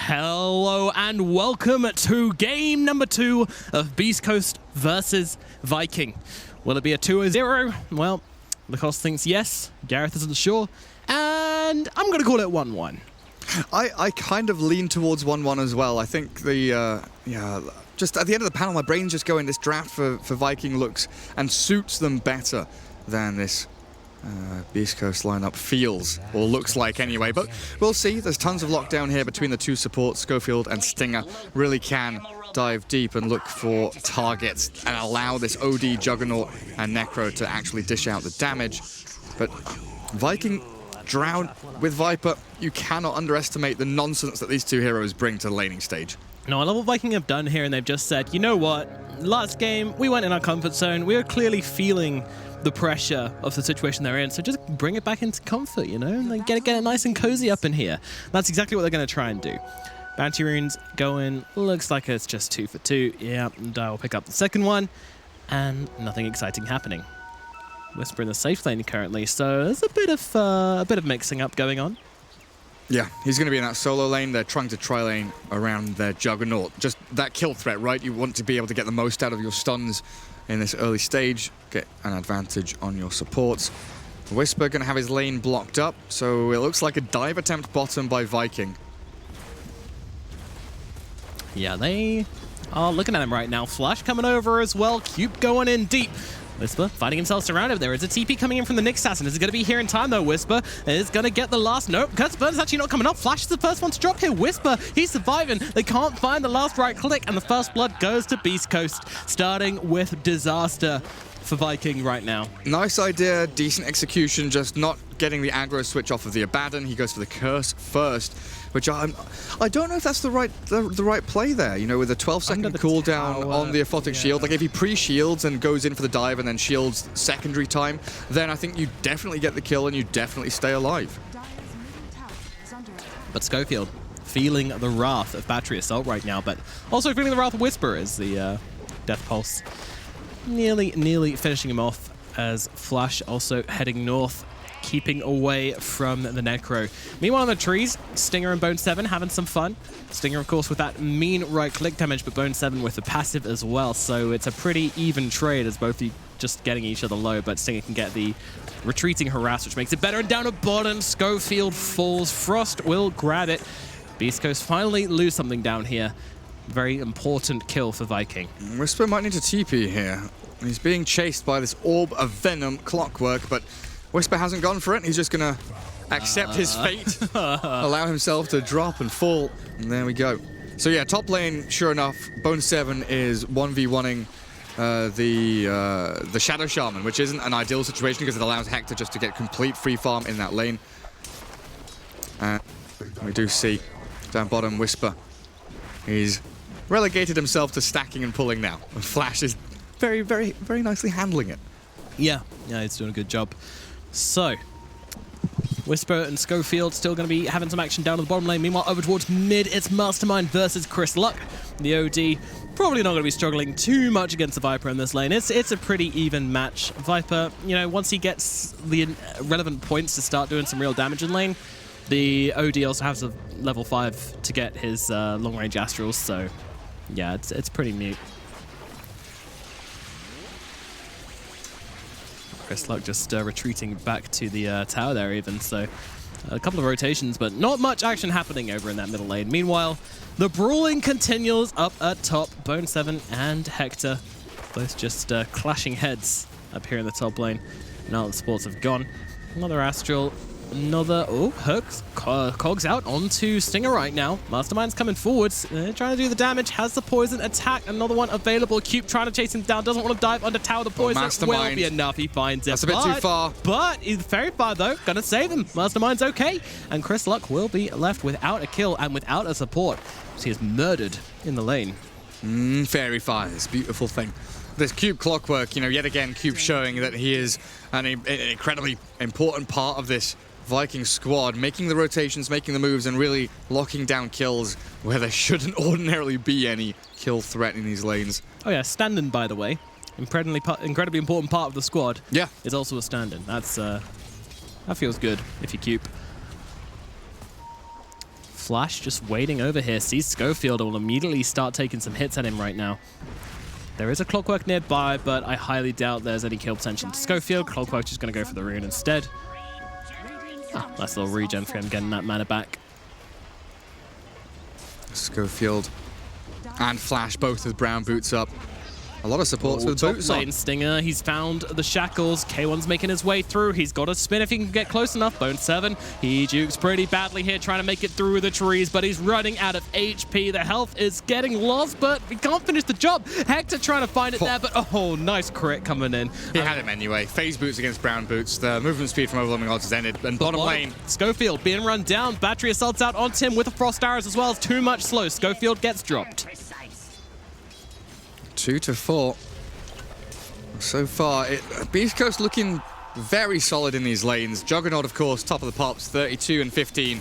Hello and welcome to game number 2 of Beast Coast versus Viking. Will it be a 2-0? Well, Lacoste thinks yes, Gareth isn't sure, and I'm going to call it 1-1. I kind of lean towards 1-1 as well. I think just at the end of the panel, my brain's just going, this draft for Viking looks and suits them better than this Beast Coast lineup feels, or looks like anyway. But we'll see. There's tons of lockdown here between the two supports. Schofield and Stinger really can dive deep and look for targets and allow this OD, Juggernaut, and Necro to actually dish out the damage. But Viking drown with Viper, you cannot underestimate the nonsense that these two heroes bring to the laning stage. No, I love what Viking have done here, and they've just said, you know what, last game, we went in our comfort zone. We were clearly feeling the pressure of the situation they're in, so just bring it back into comfort, you know, and then get it nice and cozy up in here. That's exactly what they're going to try and do. Bounty runes going, looks like it's just 2 for 2. Yeah, and I'll pick up the second one, and nothing exciting happening. Whisper in the safe lane currently, so there's a bit of mixing up going on. Yeah, he's going to be in that solo lane. They're trying to tri-lane around their Juggernaut. Just that kill threat, right? You want to be able to get the most out of your stuns in this early stage, get an advantage on your supports. Whisper going to have his lane blocked up, so it looks like a dive attempt bottom by Viking. Yeah, they are looking at him right now. Flash coming over as well. Cube going in deep. Whisper finding himself surrounded. There is a TP coming in from the Nyx Assassin. Is it going to be here in time, though? Whisper is going to get the last. Nope, Kurtzburn is actually not coming up. Flash is the first one to drop here. Whisper, he's surviving. They can't find the last right click, and the first blood goes to Beast Coast, starting with disaster for Viking right now. Nice idea, decent execution, just not getting the aggro switch off of the Abaddon. He goes for the curse first, which I don't know if that's the right play there. You know, with a 12-second cooldown on the Aphotic Shield. Like if he pre-shields and goes in for the dive and then shields secondary time, then I think you definitely get the kill and you definitely stay alive. But Schofield feeling the wrath of Battery Assault right now, but also feeling the wrath of Whisper as the Death Pulse nearly finishing him off, as Flash also heading north, keeping away from the Necro. Meanwhile on the trees, Stinger and Bone 7 having some fun. Stinger, of course, with that mean right-click damage, but Bone 7 with the passive as well, so it's a pretty even trade as both of you just getting each other low, but Stinger can get the retreating harass, which makes it better. And down at bottom, Schofield falls. Frost will grab it. Beast Coast finally lose something down here. Very important kill for Viking. Whisper might need to TP here. He's being chased by this Orb of Venom Clockwork, but Whisper hasn't gone for it. He's just going to accept his fate, allow himself to drop and fall, and there we go. So yeah, top lane, sure enough, Bone 7 is 1v1ing the Shadow Shaman, which isn't an ideal situation because it allows Hector just to get complete free farm in that lane. And we do see down bottom Whisper. He's relegated himself to stacking and pulling now. And Flash is very, very, very nicely handling it. Yeah, he's doing a good job. So, Whisper and Schofield still going to be having some action down on the bottom lane. Meanwhile, over towards mid, it's Mastermind versus Chris Luck. The OD probably not going to be struggling too much against the Viper in this lane. It's a pretty even match. Viper, you know, once he gets the relevant points to start doing some real damage in lane, the OD also has a level 5 to get his long-range Astrals, so yeah, it's pretty neat. Chris Luck just retreating back to the tower there even, so a couple of rotations, but not much action happening over in that middle lane. Meanwhile, the brawling continues up at top. Bone 7 and Hector both just clashing heads up here in the top lane. Now the supports have gone. Another Astral. Another, hooks, cogs out onto Stinger right now. Mastermind's coming forwards, trying to do the damage, has the poison attack, another one available. Cube trying to chase him down, doesn't want to dive under tower. The poison will be enough, he finds it. That's a bit too far. But he's very far though, gonna save him. Mastermind's okay, and Chris Luck will be left without a kill and without a support. He is murdered in the lane. Fairy fires, beautiful thing. This Cube Clockwork, you know, yet again, Cube showing that he is an incredibly important part of this Viking squad, making the rotations, making the moves, and really locking down kills where there shouldn't ordinarily be any kill threat in these lanes. Oh yeah, stand-in, by the way. Incredibly important part of the squad. Yeah. Is also a stand-in. That feels good if you Cube. Flash just waiting over here. Sees Schofield and will immediately start taking some hits at him right now. There is a Clockwork nearby, but I highly doubt there's any kill potential to Schofield. Clockwork just going to go for the rune instead. Nice little regen for him, getting that mana back. Schofield and Flash both with brown boots up. A lot of supports with boots on. Stinger, he's found the shackles. K1's making his way through. He's got a spin if he can get close enough. Bone 7, he jukes pretty badly here, trying to make it through the trees, but he's running out of HP. The health is getting lost, but he can't finish the job. Hector trying to find it there, but oh, nice crit coming in. He had him anyway. Phase boots against brown boots. The movement speed from overwhelming odds has ended. And bottom lane, Schofield being run down. Battery assaults out onto him with the frost arrows as well. It's too much slow. Schofield gets dropped. 2-4. So far, Beast Coast looking very solid in these lanes. Juggernaut, of course, top of the pops, 32 and 15.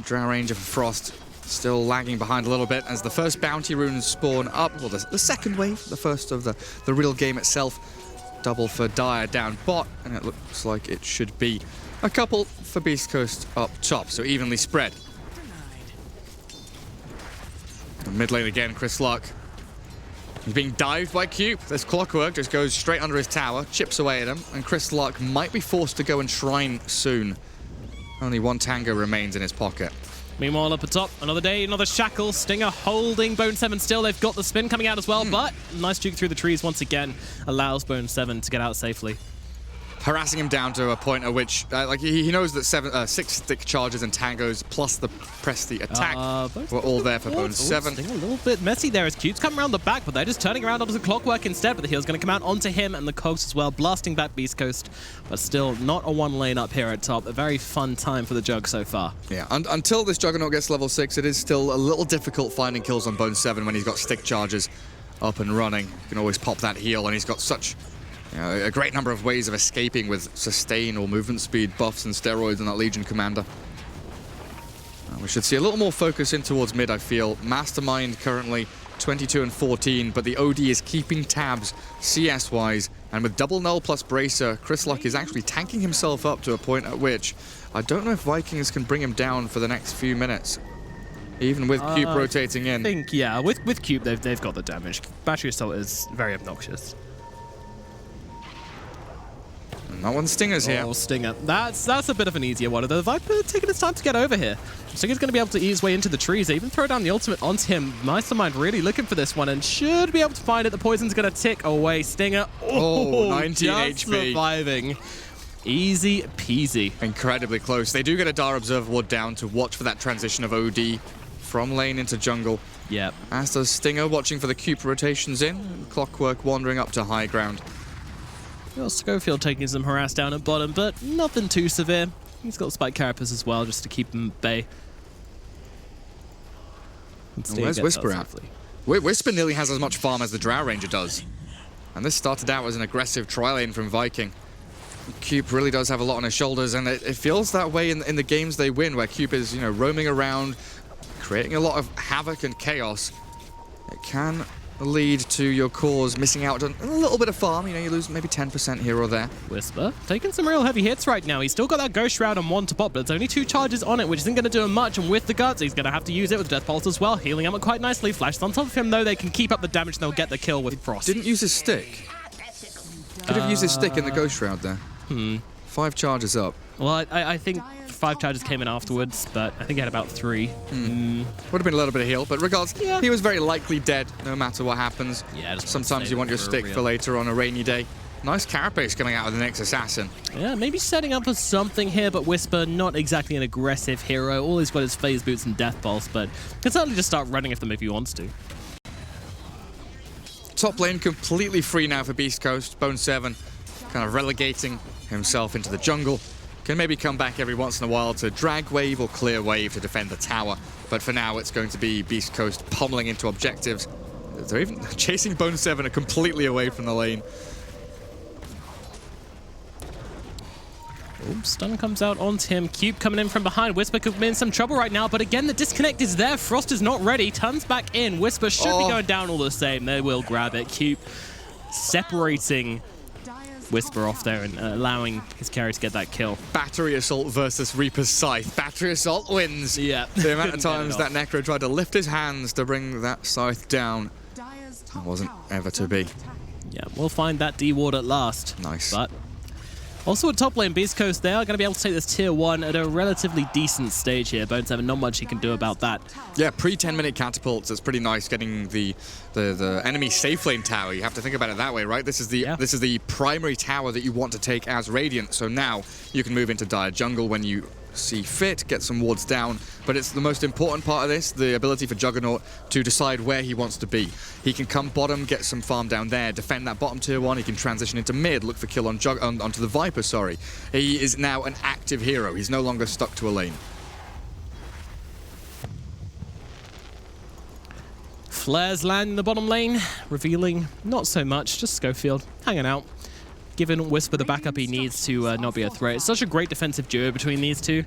Drow Ranger for Frost still lagging behind a little bit as the first bounty runes spawn up. Well, the second wave, the first of the real game itself. Double for Dire down bot, and it looks like it should be a couple for Beast Coast up top, so evenly spread. And mid lane again, Chris Luck. He's being dived by Cube. This Clockwork just goes straight under his tower, chips away at him, and Chris Luck might be forced to go and shrine soon. Only one tango remains in his pocket. Meanwhile, up atop, another day, another shackle. Stinger holding Bone 7 still. They've got the spin coming out as well, but nice juke through the trees once again allows Bone 7 to get out safely. Harassing him down to a point at which, he knows that 6 stick charges and tangos plus the press the attack were all there for Bone 7. A little bit messy there as Cube's coming around the back, but they're just turning around onto the Clockwork instead. But the heal's going to come out onto him and the Cogs as well, blasting back Beast Coast. But still not a one lane up here at top. A very fun time for the Jug so far. Yeah, until this Juggernaut gets level 6, it is still a little difficult finding kills on Bone 7 when he's got stick charges up and running. You can always pop that heal, and he's got such a great number of ways of escaping with sustain or movement speed buffs and steroids on that Legion Commander. We should see a little more focus in towards mid, I feel. Mastermind currently 22 and 14, but the OD is keeping tabs CS-wise. And with double null plus bracer, Chris Luck is actually tanking himself up to a point at which I don't know if Vikings can bring him down for the next few minutes. Even with Cube rotating in. I think, yeah, with Cube, they've got the damage. Battery Assault is very obnoxious. That one Stinger's here. Oh, Stinger. That's a bit of an easier one. The Viper taking his time to get over here. Stinger's going to be able to ease his way into the trees. They even throw down the ultimate onto him. Mastermind really looking for this one and should be able to find it. The poison's going to tick away. Stinger. Oh, 19 just HP. Surviving. Easy peasy. Incredibly close. They do get a Dar Observer Ward down to watch for that transition of OD from lane into jungle. Yep. As does Stinger, watching for the Cube rotations in. Clockwork wandering up to high ground. Well, Schofield taking some harass down at bottom, but nothing too severe. He's got Spike Carapace as well, just to keep him at bay. Where's Whisper at? Whisper nearly has as much farm as the Drow Ranger does. And this started out as an aggressive tri-lane from Viking. Cube really does have a lot on his shoulders, and it feels that way in the games they win, where Cube is, roaming around, creating a lot of havoc and chaos. It can lead to your cause missing out on a little bit of farm. You lose maybe 10% here or there. Whisper taking some real heavy hits right now. He's still got that Ghost Shroud on one to pop, but it's only 2 charges on it, which isn't going to do him much. And with the guts, he's going to have to use it with Death Pulse as well, healing him quite nicely. Flash on top of him, though. They can keep up the damage and they'll get the kill with Frost. Didn't use his stick. Could have used his stick in the Ghost Shroud there. 5 charges up. Well, I think 5 charges came in afterwards, but I think he had about 3. Would have been a little bit of heal, but regardless, he was very likely dead no matter what happens. Yeah, sometimes you want your stick for later on a rainy day. Nice Carapace coming out of the next assassin. Yeah, maybe setting up for something here, but Whisper, not exactly an aggressive hero. All he's got is Phase Boots and Death Pulse, but can certainly just start running at them if he wants to. Top lane completely free now for Beast Coast. Bone 7 kind of relegating himself into the jungle. Can maybe come back every once in a while to drag wave or clear wave to defend the tower. But for now, it's going to be Beast Coast pummeling into objectives. They're even chasing Bone 7 completely away from the lane. Oops, stun comes out onto him. Cube coming in from behind. Whisper could be in some trouble right now, but again, the disconnect is there. Frost is not ready. Turns back in. Whisper should be going down all the same. They will grab it. Cube separating Whisper off there and allowing his carry to get that kill. Battery Assault versus Reaper's Scythe. Battery Assault wins. Yeah. The amount of times that Necro tried to lift his hands to bring that Scythe down, it wasn't ever to be. Yeah, we'll find that D-Ward at last. Nice. But also at top lane, Beast Coast, they are going to be able to take this tier 1 at a relatively decent stage here. Bone7, not much he can do about that. Yeah, pre-10-minute catapults, it's pretty nice getting the enemy safe lane tower. You have to think about it that way, right? This is the primary tower that you want to take as Radiant, so now you can move into Dire Jungle when you see fit, get some wards down, but it's the most important part of this, the ability for Juggernaut to decide where he wants to be. He can come bottom, get some farm down there, defend that bottom tier 1, he can transition into mid, look for kill on onto the Viper, sorry. He is now an active hero, he's no longer stuck to a lane. Flares land in the bottom lane, revealing not so much, just Schofield hanging out, giving Whisper the backup he needs to not be a threat. It's such a great defensive duo between these two.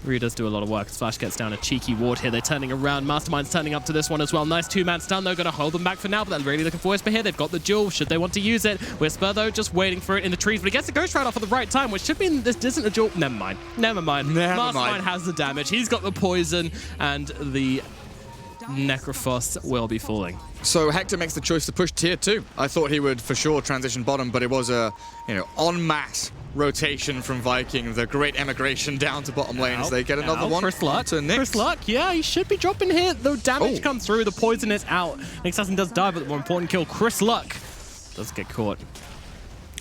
Really does do a lot of work. Flash gets down a cheeky ward here. They're turning around. Mastermind's turning up to this one as well. Nice two-man stun, though. Going to hold them back for now, but they're really looking for Whisper here. They've got the duel. Should they want to use it? Whisper, though, just waiting for it in the trees, but he gets the Ghost Rider off at the right time, which should mean this isn't a duel. Never mind. Mastermind has the damage. He's got the poison, and the Necrophos will be falling. So Hector makes the choice to push tier 2. I thought he would for sure transition bottom, but it was a, en masse rotation from Viking. The great emigration down to bottom lane as they get another one. Chris Luck. Chris Luck, yeah, he should be dropping here. The damage comes through, the poison is out. Nick Assassin does die, but the more important kill, Chris Luck does get caught.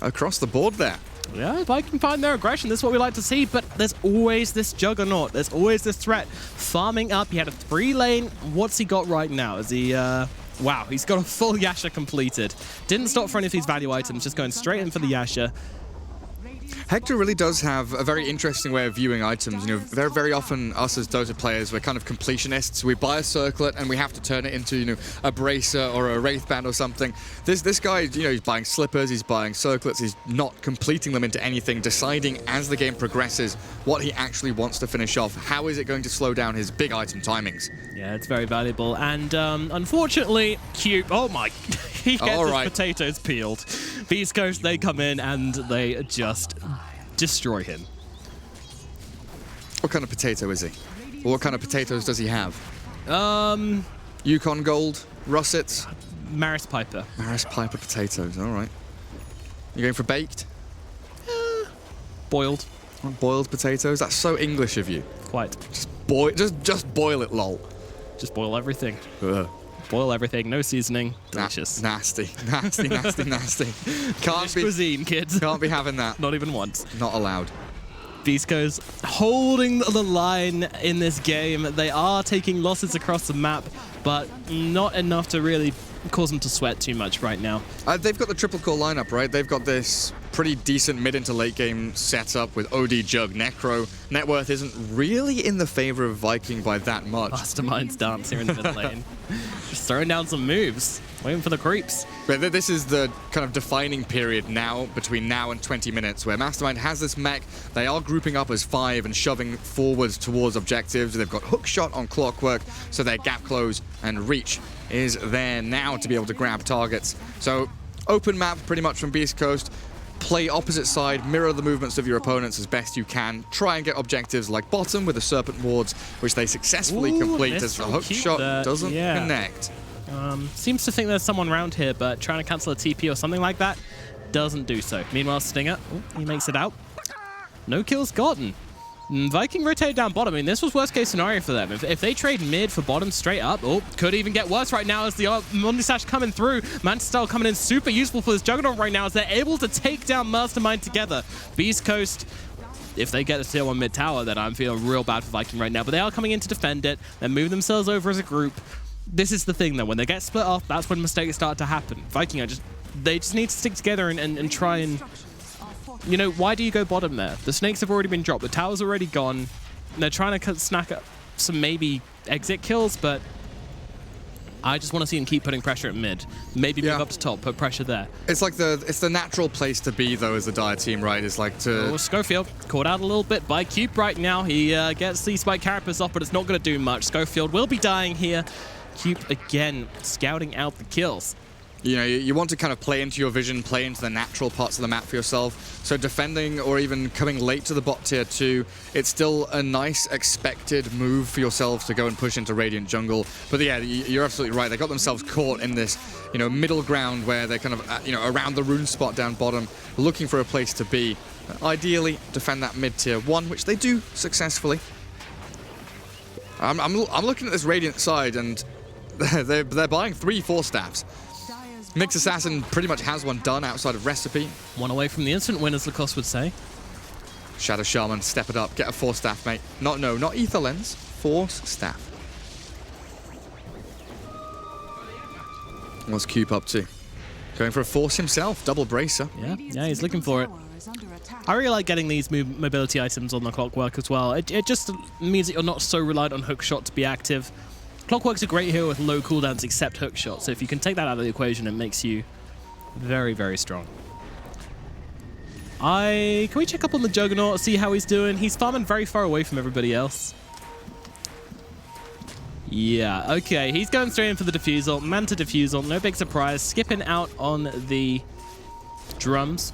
Across the board there. Yeah, if I can find their aggression, this is what we like to see, but there's always this Juggernaut. There's always this threat. Farming up, he had a 3-lane. What's he got right now? Is he, wow, he's got a full Yasha completed. Didn't stop for any of these value items, just going straight in for the Yasha. Hector really does have a very interesting way of viewing items. Very, very often us as Dota players, we're kind of completionists. We buy a circlet and we have to turn it into, a bracer or a wraith band or something. This guy, he's buying slippers, he's buying circlets, he's not completing them into anything, deciding as the game progresses what he actually wants to finish off. How is it going to slow down his big item timings? Yeah, it's very valuable. And unfortunately, Cube, oh my, he gets his potatoes peeled. Beast Coast, they come in and they just destroy him. What kind of potato is he? Or what kind of potatoes does he have? Yukon Gold, Russets? Maris Piper. Maris Piper potatoes, all right. You going for baked? Boiled. Boiled potatoes? That's so English of you. Quite. Just boil it, lol. Just boil everything. Ugh. Boil everything, no seasoning. Delicious. Nasty. Can't be cuisine, kids. Can't be having that. Not even once. Not allowed. Beast Coast holding the line in this game. They are taking losses across the map, but not enough to really cause them to sweat too much right now. They've got the triple core lineup, right? They've got this pretty decent mid into late game setup with OD, Jug, Necro. Net worth isn't really in the favor of Viking by that much. Mastermind's dance here in the mid lane. Just throwing down some moves, waiting for the creeps. But this is the kind of defining period now, between now and 20 minutes, where Mastermind has this mech. They are grouping up as 5 and shoving forwards towards objectives. They've got hook shot on Clockwork, so their gap close and reach is there now to be able to grab targets. So open map pretty much from Beast Coast. Play opposite side, mirror the movements of your opponents as best you can. Try and get objectives like bottom with the Serpent Wards, which they successfully complete as the hook shot doesn't connect. Seems to think there's someone around here, but trying to cancel a TP or something like that doesn't do so. Meanwhile, Stinger, he makes it out. No kills gotten. Viking rotated down bottom. I mean, this was worst case scenario for them. If they trade mid for bottom straight up, could even get worse right now as the Mundi Sash coming through. Mantis Style coming in super useful for this Juggernaut right now as they're able to take down Mastermind together. Beast Coast, if they get a tier 1 mid tower, then I'm feeling real bad for Viking right now. But they are coming in to defend it. They're moving themselves over as a group. This is the thing, though. When they get split off, that's when mistakes start to happen. Viking they just need to stick together and try and... why do you go bottom there? The snakes have already been dropped. The tower's already gone. They're trying to snack up some maybe exit kills, but I just want to see them keep putting pressure at mid. Maybe move up to top, put pressure there. It's like it's the natural place to be, though, as the Dire team, right? It's like to... Oh, Schofield caught out a little bit by Cube right now. He gets the Spike Carapace off, but it's not going to do much. Schofield will be dying here. Cube, again, scouting out the kills. You know, you want to kind of play into your vision, play into the natural parts of the map for yourself. So defending or even coming late to the bot tier 2, it's still a nice expected move for yourselves to go and push into Radiant jungle. But yeah, you're absolutely right. They got themselves caught in this, you know, middle ground where they're kind of, you know, around the rune spot down bottom, looking for a place to be. Ideally, defend that mid tier 1, which they do successfully. I'm looking at this Radiant side, and they're buying 3-4 staffs. Nyx Assassin pretty much has one done outside of Recipe. One away from the instant win, as Lacoste would say. Shadow Shaman, step it up. Get a 4 staff, mate. Not Ether Lens. 4 staff. What's Cube up to? Going for a force himself. Double bracer. Yeah, he's looking for it. I really like getting these mobility items on the Clockwork as well. It just means that you're not so reliant on hookshot to be active. Clockwork's a great hero with low cooldowns except hookshot, so if you can take that out of the equation, it makes you very, very strong. Can we check up on the Juggernaut, see how he's doing? He's farming very far away from everybody else. Yeah, okay, he's going straight in for the Diffusal. Manta Diffusal, no big surprise. Skipping out on the drums.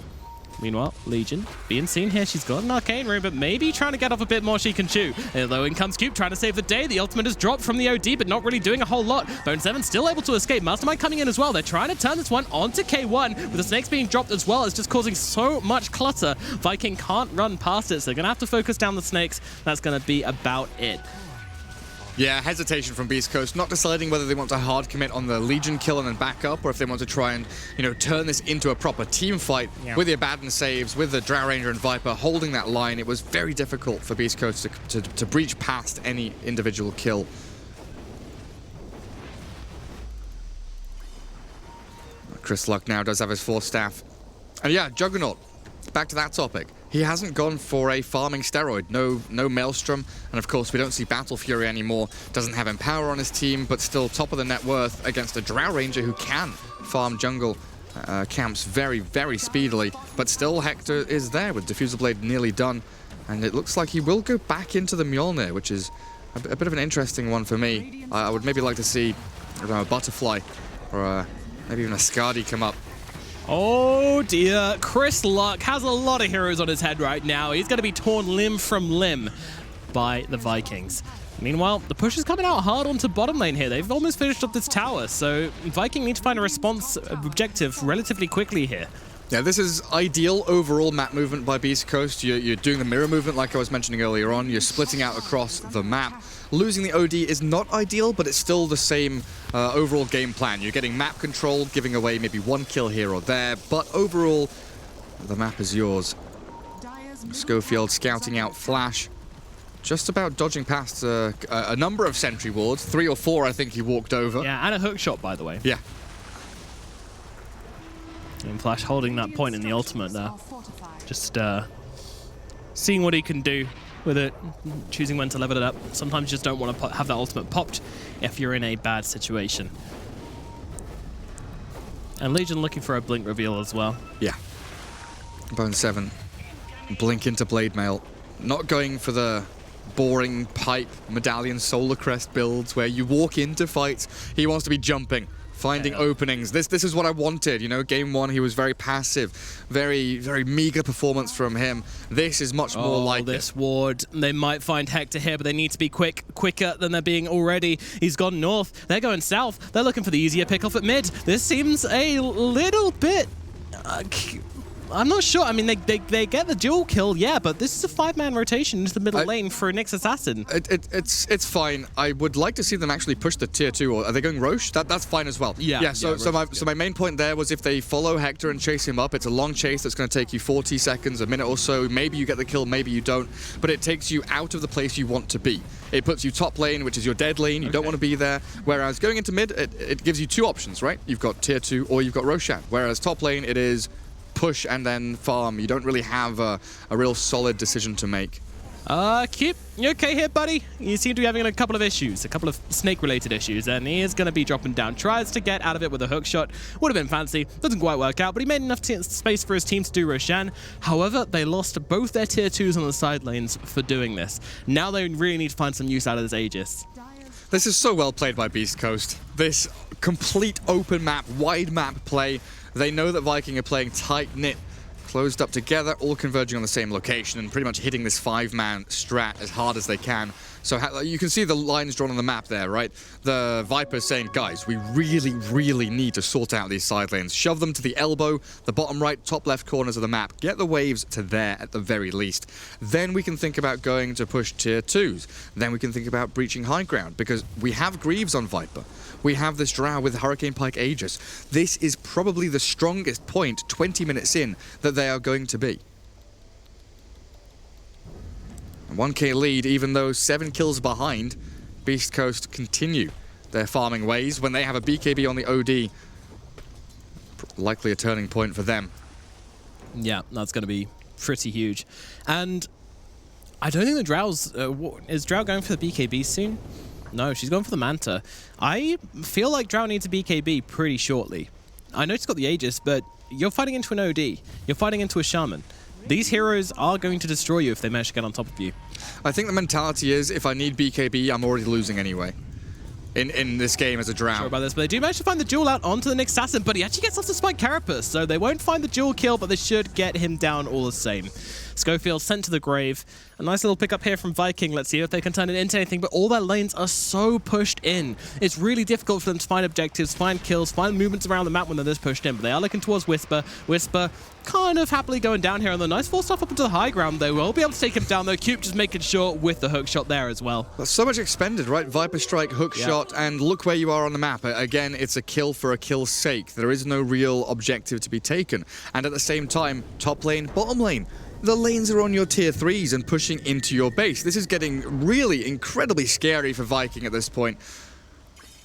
Meanwhile, Legion being seen here. She's got an arcane rune, but maybe trying to get off a bit more she can chew. Although in comes Cube trying to save the day. The ultimate is dropped from the OD, but not really doing a whole lot. Bone 7 still able to escape. Mastermind coming in as well. They're trying to turn this one onto K1, with the snakes being dropped as well. It's just causing so much clutter. Viking can't run past it, so they're going to have to focus down the snakes. That's going to be about it. Yeah, hesitation from Beast Coast, not deciding whether they want to hard commit on the Legion kill and then back up, or if they want to try and, you know, turn this into a proper team fight with the Abaddon saves, with the Drow Ranger and Viper holding that line. It was very difficult for Beast Coast to breach past any individual kill. Chris Luck now does have his 4 staff. And yeah, Juggernaut, back to that topic. He hasn't gone for a farming steroid. No Maelstrom. And of course, we don't see Battle Fury anymore. Doesn't have Empower on his team, but still top of the net worth against a Drow Ranger who can farm jungle camps very, very speedily. But still, Hector is there with Diffusal Blade nearly done. And it looks like he will go back into the Mjolnir, which is a bit of an interesting one for me. I would maybe like to see a Butterfly or maybe even a Skadi come up. Oh dear, Chris Luck has a lot of heroes on his head right now. He's going to be torn limb from limb by the Vikings. Meanwhile, the push is coming out hard onto bottom lane here. They've almost finished up this tower, so Viking need to find a response objective relatively quickly here. Yeah, this is ideal overall map movement by Beast Coast. You're doing the mirror movement like I was mentioning earlier on. You're splitting out across the map. Losing the OD is not ideal, but it's still the same overall game plan. You're getting map control, giving away maybe 1 kill here or there, but overall, the map is yours. Schofield scouting out Flash. Just about dodging past a number of sentry wards. 3 or 4, I think he walked over. Yeah, and a hook shot, by the way. Yeah. And Flash holding that point in the ultimate there. Just seeing what he can do with it, choosing when to level it up. Sometimes you just don't want to have that ultimate popped if you're in a bad situation. And Legion looking for a blink reveal as well. Yeah. Bone 7. Blink into Blade Mail. Not going for the boring pipe medallion solar crest builds where you walk into fights. He wants to be jumping, finding openings. This is what I wanted. You know, game 1 he was very passive, very meager performance from him. This is much more like this ward. They might find Hector here, but they need to be quicker than they're being already. He's gone north. They're going south. They're looking for the easier pick off at mid. This seems a little bit I'm not sure. I mean, they get the dual kill, yeah, but this is a 5-man rotation into the middle lane for Nyx Assassin. It's fine. I would like to see them actually push the tier 2, or are they going Roche? That's fine as well. Yeah. So my main point there was if they follow Hector and chase him up, it's a long chase that's going to take you 40 seconds, a minute or so. Maybe you get the kill, maybe you don't, but it takes you out of the place you want to be. It puts you top lane, which is your dead lane. You don't want to be there. Whereas going into mid, it gives you 2 options, right? You've got tier 2 or you've got Roshan. Whereas top lane, it is push and then farm. You don't really have a real solid decision to make. Cube, you okay here, buddy? You seem to be having a couple of issues, a couple of snake-related issues, and he is going to be dropping down. Tries to get out of it with a hook shot. Would have been fancy. Doesn't quite work out, but he made enough space for his team to do Roshan. However, they lost both their tier 2s on the side lanes for doing this. Now they really need to find some use out of this Aegis. This is so well played by Beast Coast. This complete open map, wide map play. They know that Viking are playing tight-knit, closed up together, all converging on the same location and pretty much hitting this 5-man strat as hard as they can. So you can see the lines drawn on the map there, right? The Viper's saying, guys, we really, really need to sort out these side lanes. Shove them to the elbow, the bottom right, top left corners of the map. Get the waves to there at the very least. Then we can think about going to push tier 2s. Then we can think about breaching high ground, because we have Greaves on Viper. We have this Drow with Hurricane Pike Aegis. This is probably the strongest point 20 minutes in that they are going to be. 1k lead, even though 7 kills behind. Beast Coast continue their farming ways. When they have a BKB on the OD, likely a turning point for them. Yeah, that's going to be pretty huge. And I don't think the Drow's... is Drow going for the BKB soon? No, she's going for the Manta. I feel like Drow needs a BKB pretty shortly. I know she's got the Aegis, but you're fighting into an OD. You're fighting into a Shaman. These heroes are going to destroy you if they manage to get on top of you. I think the mentality is, if I need BKB, I'm already losing anyway. In this game as a Drow. Sure about this, but they do manage to find the duel out onto the next assassin, but he actually gets off to spike Carapace, so they won't find the dual kill, but they should get him down all the same. Schofield sent to the grave. A nice little pickup here from Viking. Let's see if they can turn it into anything, but all their lanes are so pushed in. It's really difficult for them to find objectives, find kills, find movements around the map when they're this pushed in, but they are looking towards Whisper. Whisper kind of happily going down here on the nice full stuff up into the high ground. They will be able to take him down though. Cube just making sure with the hook shot there as well. That's so much expended, right? Viper strike, hook shot, and look where you are on the map. Again, it's a kill for a kill's sake. There is no real objective to be taken. And at the same time, top lane, bottom lane. The lanes are on your tier 3s and pushing into your base. This is getting really incredibly scary for Viking at this point.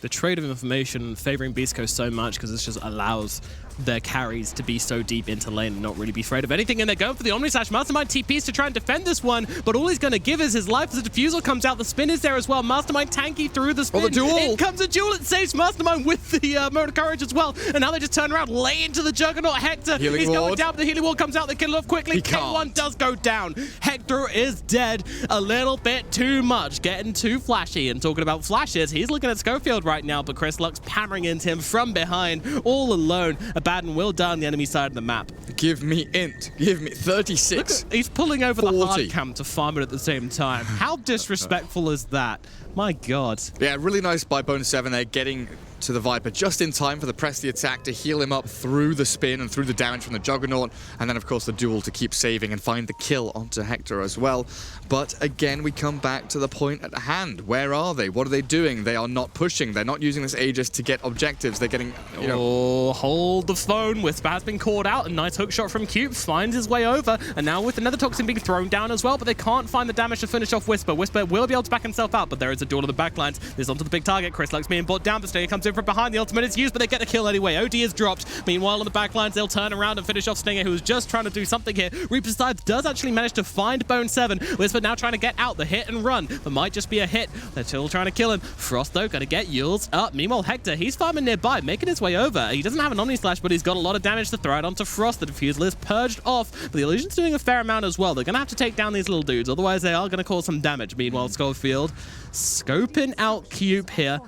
The trade of information favoring Beast Coast so much because this just allows their carries to be so deep into lane and not really be afraid of anything. And they're going for the Omni Slash. Mastermind TPs to try and defend this one, but all he's going to give is his life as the diffusal comes out. The spin is there as well. Mastermind tanky through the spin. Oh, the duel! In comes a duel. It saves Mastermind with the moment of courage as well. And now they just turn around, lay into the Juggernaut. Hector, he's going down, but the healing ward comes out. They kill it off quickly. K1 does go down. Hector is dead. A little bit too much. Getting too flashy. And talking about flashes, he's looking at Schofield right now, but Chris Lux hammering into him from behind, all alone. Abaddon will die on the enemy side of the map. Give me int. Give me 36. Look, he's pulling over 40. the hard cam to farm it at the same time. How disrespectful is that? My God. Yeah, really nice by Bone7 there, getting to the Viper just in time for the press the attack to heal him up through the spin and through the damage from the Juggernaut, and then of course the duel to keep saving and find the kill onto Hector as well. But again, we come back to the point at hand. Where are they? What are they doing? They are not pushing. They're not using this Aegis to get objectives. They're getting, you know... Oh, hold the phone. Whisper has been caught out. A nice hook shot from Cube finds his way over, and now with another Toxin being thrown down as well, but they can't find the damage to finish off Whisper. Whisper will be able to back himself out, but there is a duel on the backlines. This is onto the big target. Chris Lux being brought down, but Stinger comes in from behind. The ultimate is used, but they get the kill anyway. OD is dropped. Meanwhile, on the backlines, they'll turn around and finish off Stinger, who was just trying to do something here. Reaper's Scythe does actually manage to find Bone7. Whisper now trying to get out the hit and run. There might just be a hit. They're still trying to kill him. Frost, though, going to get Yules up. Meanwhile, Hector, he's farming nearby, making his way over. He doesn't have an Omni Slash, but he's got a lot of damage to throw it onto Frost. The Diffusal is purged off, but the Illusion's doing a fair amount as well. They're going to have to take down these little dudes, otherwise they are going to cause some damage. Meanwhile, Schofield scoping out Cube here.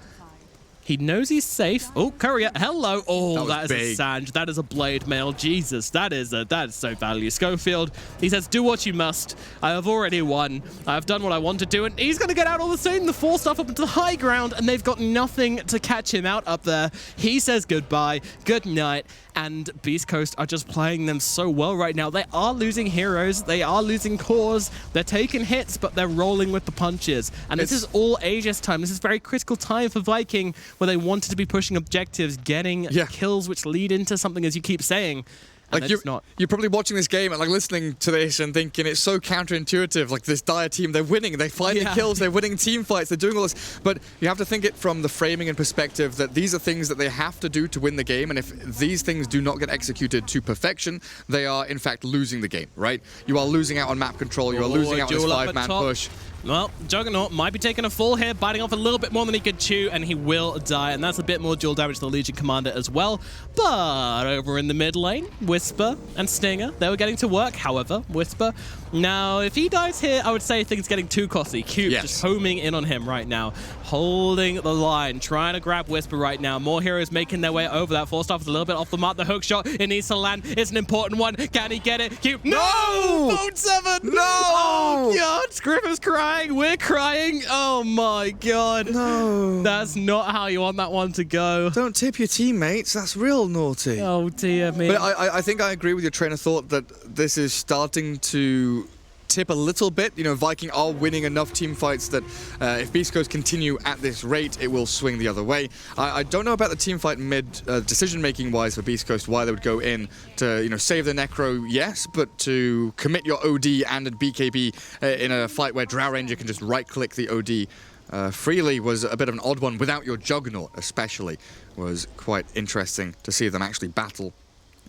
He knows he's safe. Oh, Courier, hello. Oh, that is big. A Sange. That is a Blade Mail. Jesus, that is so value. Schofield, he says, do what you must. I have already won. I have done what I want to do, and he's going to get out all the same. The 4 stuff up into the high ground, and they've got nothing to catch him out up there. He says goodbye, good night, and Beast Coast are just playing them so well right now. They are losing heroes. They are losing cores. They're taking hits, but they're rolling with the punches. And this is all Aegis time. This is very critical time for Viking, where they wanted to be pushing objectives, getting kills which lead into something, as you keep saying. Like you're probably watching this game and like listening to this and thinking it's so counterintuitive. Like this Dire team, they're winning, they find the kills, they're winning team fights, they're doing all this. But you have to think it from the framing and perspective that these are things that they have to do to win the game. And if these things do not get executed to perfection, they are in fact losing the game, right? You are losing out on map control, you are losing out on this 5-man push. Well, Juggernaut might be taking a fall here, biting off a little bit more than he could chew, and he will die. And that's a bit more dual damage to the Legion Commander as well. But over in the mid lane, Whisper and Stinger, they were getting to work. However, Whisper, now if he dies here, I would say things getting too costly. Cube just homing in on him right now, holding the line, trying to grab Whisper right now. More heroes making their way over. That Force Staff is a little bit off the mark. The hook shot, it needs to land. It's an important one. Can he get it? Cube, no! Vote 7! No! Oh, God! Griffin's crying. We're crying. Oh, my God. No. That's not how you want that one to go. Don't tip your teammates. That's real naughty. Oh, dear me. But I think I agree with your train of thought that this is starting to tip a little bit. You know, Viking are winning enough team fights that if Beast Coast continue at this rate, it will swing the other way. I don't know about the team fight mid decision-making wise for Beast Coast, why they would go in to, you know, save the Necro, yes, but to commit your OD and a BKB in a fight where Drow Ranger can just right-click the OD freely was a bit of an odd one. Without your Juggernaut, especially, was quite interesting to see them actually battle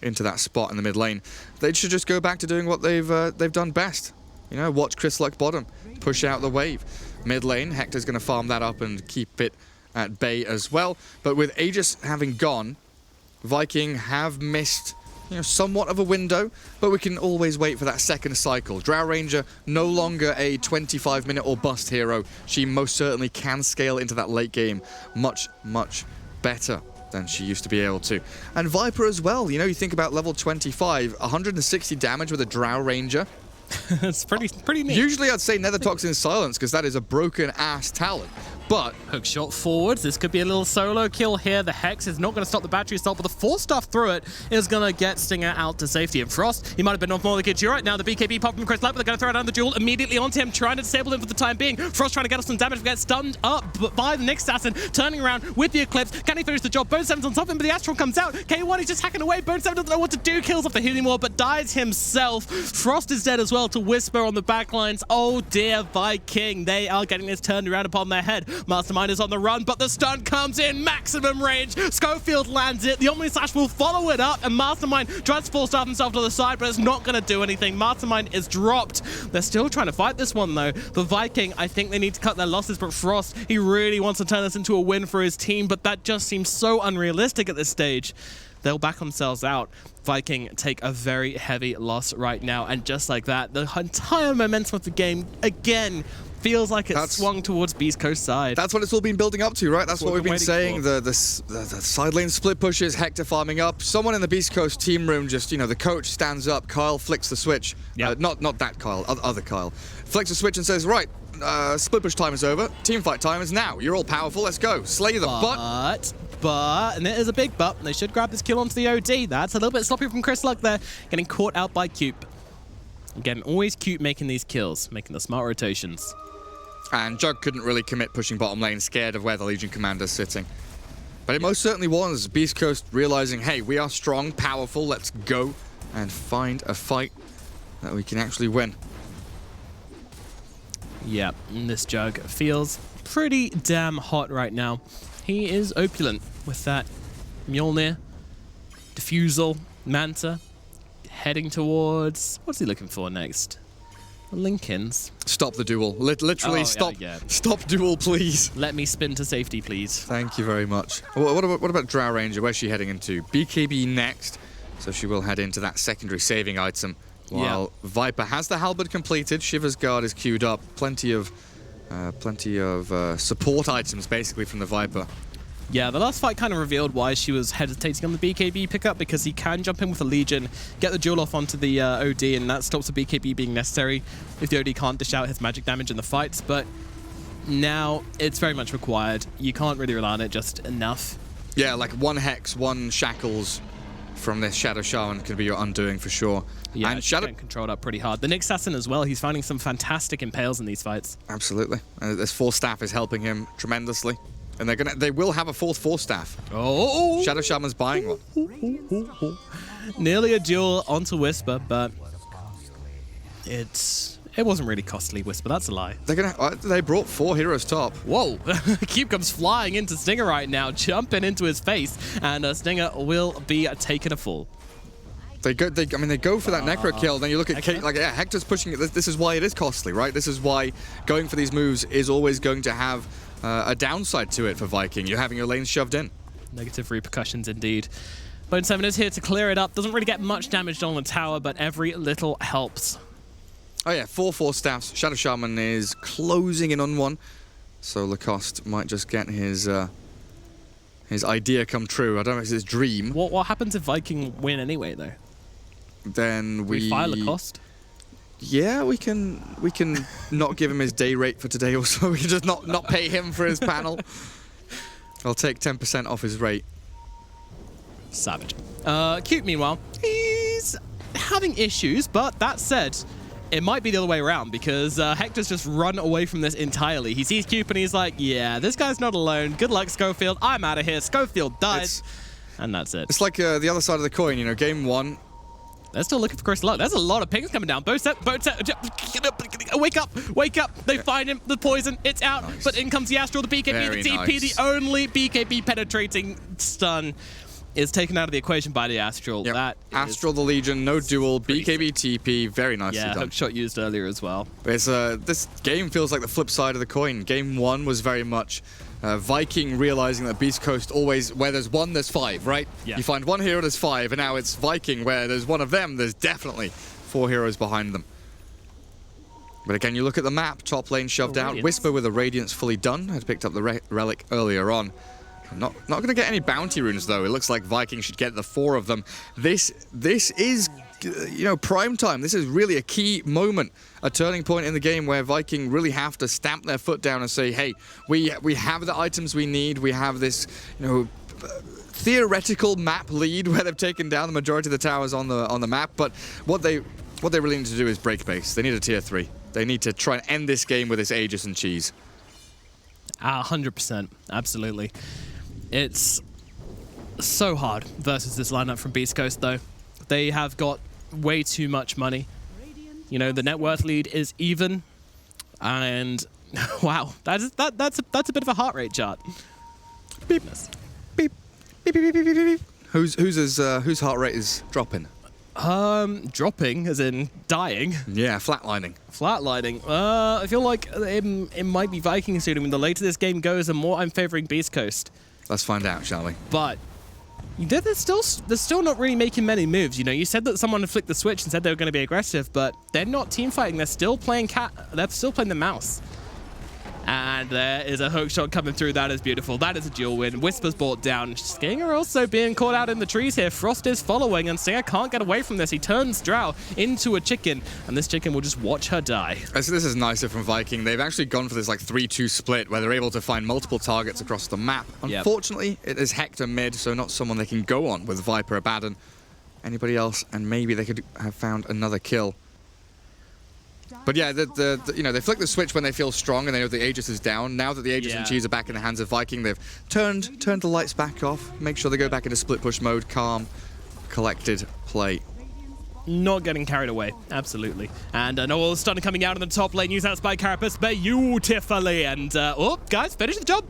into that spot in the mid lane. They should just go back to doing what they've done best. You know, watch Chris Luck bottom, push out the wave. Mid lane, Hector's going to farm that up and keep it at bay as well. But with Aegis having gone, Viking have missed, you know, somewhat of a window, but we can always wait for that second cycle. Drow Ranger, no longer a 25-minute or bust hero. She most certainly can scale into that late game much, much better than she used to be able to. And Viper as well. You know, you think about level 25, 160 damage with a Drow Ranger. It's pretty neat. Usually I'd say Nether Toxin Silence because that is a broken-ass talent. But hook shot forwards. This could be a little solo kill here. The Hex is not going to stop the battery assault, but the Force Staff through it is going to get Stinger out to safety. And Frost, he might have been off more than Kid right now. The BKB popped from Chris Light, but they're going to throw down the duel immediately onto him, trying to disable him for the time being. Frost trying to get us some damage, gets stunned up by the next assassin, turning around with the Eclipse. Can he finish the job? Bone 7's on top of him, but the Astral comes out. K1 is just hacking away. Bone 7 doesn't know what to do. Kills off the healing wall, but dies himself. Frost is dead as well to Whisper on the backlines. Oh dear, Viking. They are getting this turned around upon their head. Mastermind is on the run, but the stun comes in maximum range. Schofield lands it. The Omni Slash will follow it up, and Mastermind tries to Force Staff himself to the side, but it's not going to do anything. Mastermind is dropped. They're still trying to fight this one, though. The Viking, I think they need to cut their losses, but Frost, he really wants to turn this into a win for his team, but that just seems so unrealistic at this stage. They'll back themselves out. Viking take a very heavy loss right now, and just like that, the entire momentum of the game, again, feels like it's swung towards Beast Coast side. That's what it's all been building up to, right? That's what we've been saying. The side lane split pushes, Hector farming up. Someone in the Beast Coast team room just, you know, the coach stands up, Kyle flicks the switch. Yep. Not that Kyle, other Kyle. Flicks the switch and says, right, split push time is over. Team fight time is now. You're all powerful. Let's go. Slay them. But, and it is a big but, they should grab this kill onto the OD. That's a little bit sloppy from Chris Luck there, getting caught out by Cube. Again, always Cube making these kills, making the smart rotations. And Jug couldn't really commit pushing bottom lane, scared of where the Legion Commander's sitting. But it most certainly was Beast Coast realizing, hey, we are strong, powerful, let's go and find a fight that we can actually win. Yeah, and this Jug feels pretty damn hot right now. He is opulent with that Mjolnir, Diffusal, Manta, heading towards... What's he looking for next? Lincolns. Stop the duel. Literally stop. Stop duel, please. Let me spin to safety, please. Thank you very much. What about Drow Ranger? Where's she heading into? BKB next. So she will head into that secondary saving item. While Viper has the halberd completed, Shiver's Guard is queued up. Plenty of support items, basically, from the Viper. Yeah, the last fight kind of revealed why she was hesitating on the BKB pickup, because he can jump in with a Legion, get the duel off onto the OD, and that stops the BKB being necessary if the OD can't dish out his magic damage in the fights. But now it's very much required. You can't really rely on it just enough. Yeah, like one Hex, one Shackles from this Shadow Shaman could be your undoing for sure. Yeah, and Shadow getting controlled up pretty hard. The Nyx Assassin as well, he's finding some fantastic impales in these fights. Absolutely. This Force Staff is helping him tremendously. And they will have a fourth Force Staff. Oh! Shadow Shaman's buying one. Nearly a duel onto Whisper, but it wasn't really costly, Whisper. That's a lie. They brought 4 heroes top. Whoa! Cube comes flying into Stinger right now, jumping into his face, and Stinger will be taking a fall. They go for that necro kill. Then you look at Kate, like, yeah, Hector's pushing it. This is why it is costly, right? This is why going for these moves is always going to have a downside to it for Viking. You're having your lanes shoved in. Negative repercussions indeed. Bone 7 is here to clear it up. Doesn't really get much damage on the tower, but every little helps. Oh yeah, 4 staffs. Shadow Shaman is closing in on one. So Lacoste might just get his idea come true. I don't know if it's his dream. What happens if Viking win anyway, though? Then we fire Lacoste? Yeah, we can not give him his day rate for today also. We can just not pay him for his panel. I'll take 10% off his rate. Savage. Cute, meanwhile, he's having issues, but that said, it might be the other way around because Hector's just run away from this entirely. He sees Cute and he's like, yeah, this guy's not alone. Good luck, Schofield. I'm out of here. Schofield dies. And that's it. It's like the other side of the coin, you know, game one. They're still looking for Chris Luck. There's a lot of pings coming down. Boat set. Wake up. They find him. The poison. It's out. Nice. But in comes the Astral, the BKB, Very the TP, nice. The only BKB penetrating stun is taken out of the equation by the Astral. Yep. That Astral, the Legion, no duel, BKB, TP, very nicely done. Yeah, hook shot used earlier as well. It's, this game feels like the flip side of the coin. Game one was very much Viking realizing that Beast Coast always, where there's one, there's 5, right? Yeah. You find one hero, there's 5, and now it's Viking, where there's one of them, there's definitely 4 heroes behind them. But again, you look at the map, top lane shoved out, Whisper with a Radiance fully done, had picked up the relic earlier on. Not going to get any bounty runes, though. It looks like Viking should get the 4 of them. This is, you know, prime time. This is really a key moment, a turning point in the game where Viking really have to stamp their foot down and say, hey, we have the items we need. We have this, you know, theoretical map lead where they've taken down the majority of the towers on the map. But what they really need to do is break base. They need a tier 3. They need to try and end this game with this Aegis and cheese. 100%. Absolutely. It's so hard versus this lineup from Beast Coast, though. They have got way too much money. You know, the net worth lead is even, and wow, that's a bit of a heart rate chart. Beep, beep, beep, beep, beep, beep, beep. Whose heart rate is dropping? Dropping, as in dying. Yeah, flatlining. Flatlining. I feel like it might be Viking soon. I mean, the later this game goes, the more I'm favoring Beast Coast. Let's find out, shall we? But they're still not really making many moves. You know, you said that someone had flicked the switch and said they were going to be aggressive, but they're not team fighting. They're still playing They're still playing the mouse. And there is a hook shot coming through. That is beautiful. That is a dual win. Whisper's brought down. Stinger also being caught out in the trees here. Frost is following, and Stinger can't get away from this. He turns Drow into a chicken, and this chicken will just watch her die. So this is nicer from Viking. They've actually gone for this like 3-2 split where they're able to find multiple targets across the map. Unfortunately, it is Hector mid, so not someone they can go on with Viper, Abaddon, anybody else, and maybe they could have found another kill. But yeah, you know, they flick the switch when they feel strong and they know the Aegis is down. Now that the Aegis and cheese are back in the hands of Viking, they've turned the lights back off, make sure they go back into split push mode, calm, collected play. Not getting carried away, absolutely. And Noel stun coming out in the top lane, used out by Carapace beautifully. And, oh, guys, finish the job.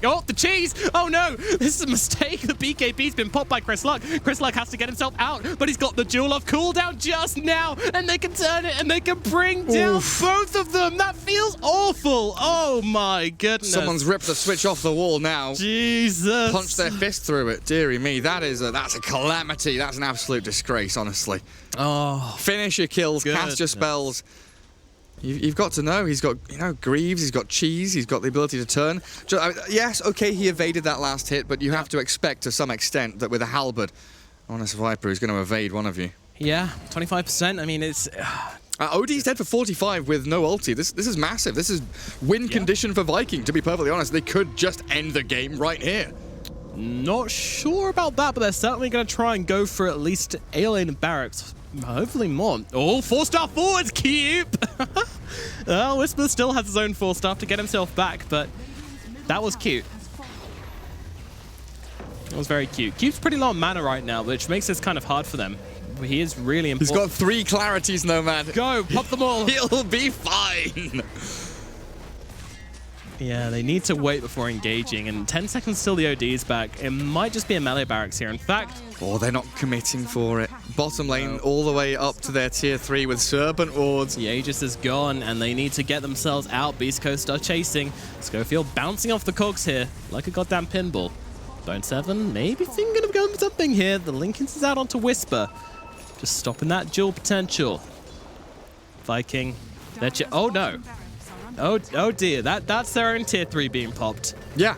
Oh, the cheese. Oh, no. This is a mistake. The BKB's been popped by Chris Luck. Chris Luck has to get himself out, but he's got the jewel off cooldown just now. And they can turn it, and they can bring down both of them. That feels awful. Oh, my goodness. Someone's ripped the switch off the wall now. Jesus. Punched their fist through it. Dearie me, that's a calamity. That's an absolute disgrace, honestly. Oh, finish your kills, cast your spells. You've got to know he's got, you know, Greaves, he's got cheese, he's got the ability to turn. Yes, okay, he evaded that last hit, but you have to expect to some extent that with a halberd, Honest Viper is going to evade one of you. Yeah, 25%. I mean, it's... OD's dead for 45 with no ulti. This is massive. This is win condition for Viking, to be perfectly honest. They could just end the game right here. Not sure about that, but they're certainly going to try and go for at least A lane and barracks. Hopefully more. Oh, 4-star forwards, Cube! Well, Whisper still has his own 4-star to get himself back, but that was cute. That was very cute. Cube's pretty low on mana right now, which makes this kind of hard for them. He is really important. He's got 3 clarities, Nomad. Go, pop them all. He'll be fine. Yeah, they need to wait before engaging, and 10 seconds till the OD is back. It might just be a melee barracks here. In fact, oh, they're not committing for it. Bottom lane all the way up to their tier 3 with Serpent Wards. the Aegis is gone, and they need to get themselves out. Beast Coast are chasing. Schofield bouncing off the cogs here like a goddamn pinball. Bone 7 maybe thinking of going for something here. The Lincolns is out onto Whisper. Just stopping that duel potential. Viking. Oh no. Oh dear. That's their own tier 3 being popped. Yeah.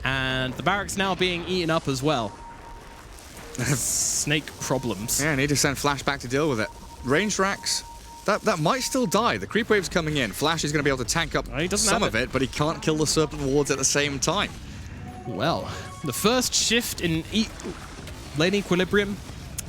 And the barracks now being eaten up as well. Snake problems. Yeah, need to send Flash back to deal with it. Range racks. That might still die. The creep wave's coming in. Flash is going to be able to tank up some of it, but he can't kill the Serpent Wards at the same time. Well, the first shift in lane equilibrium,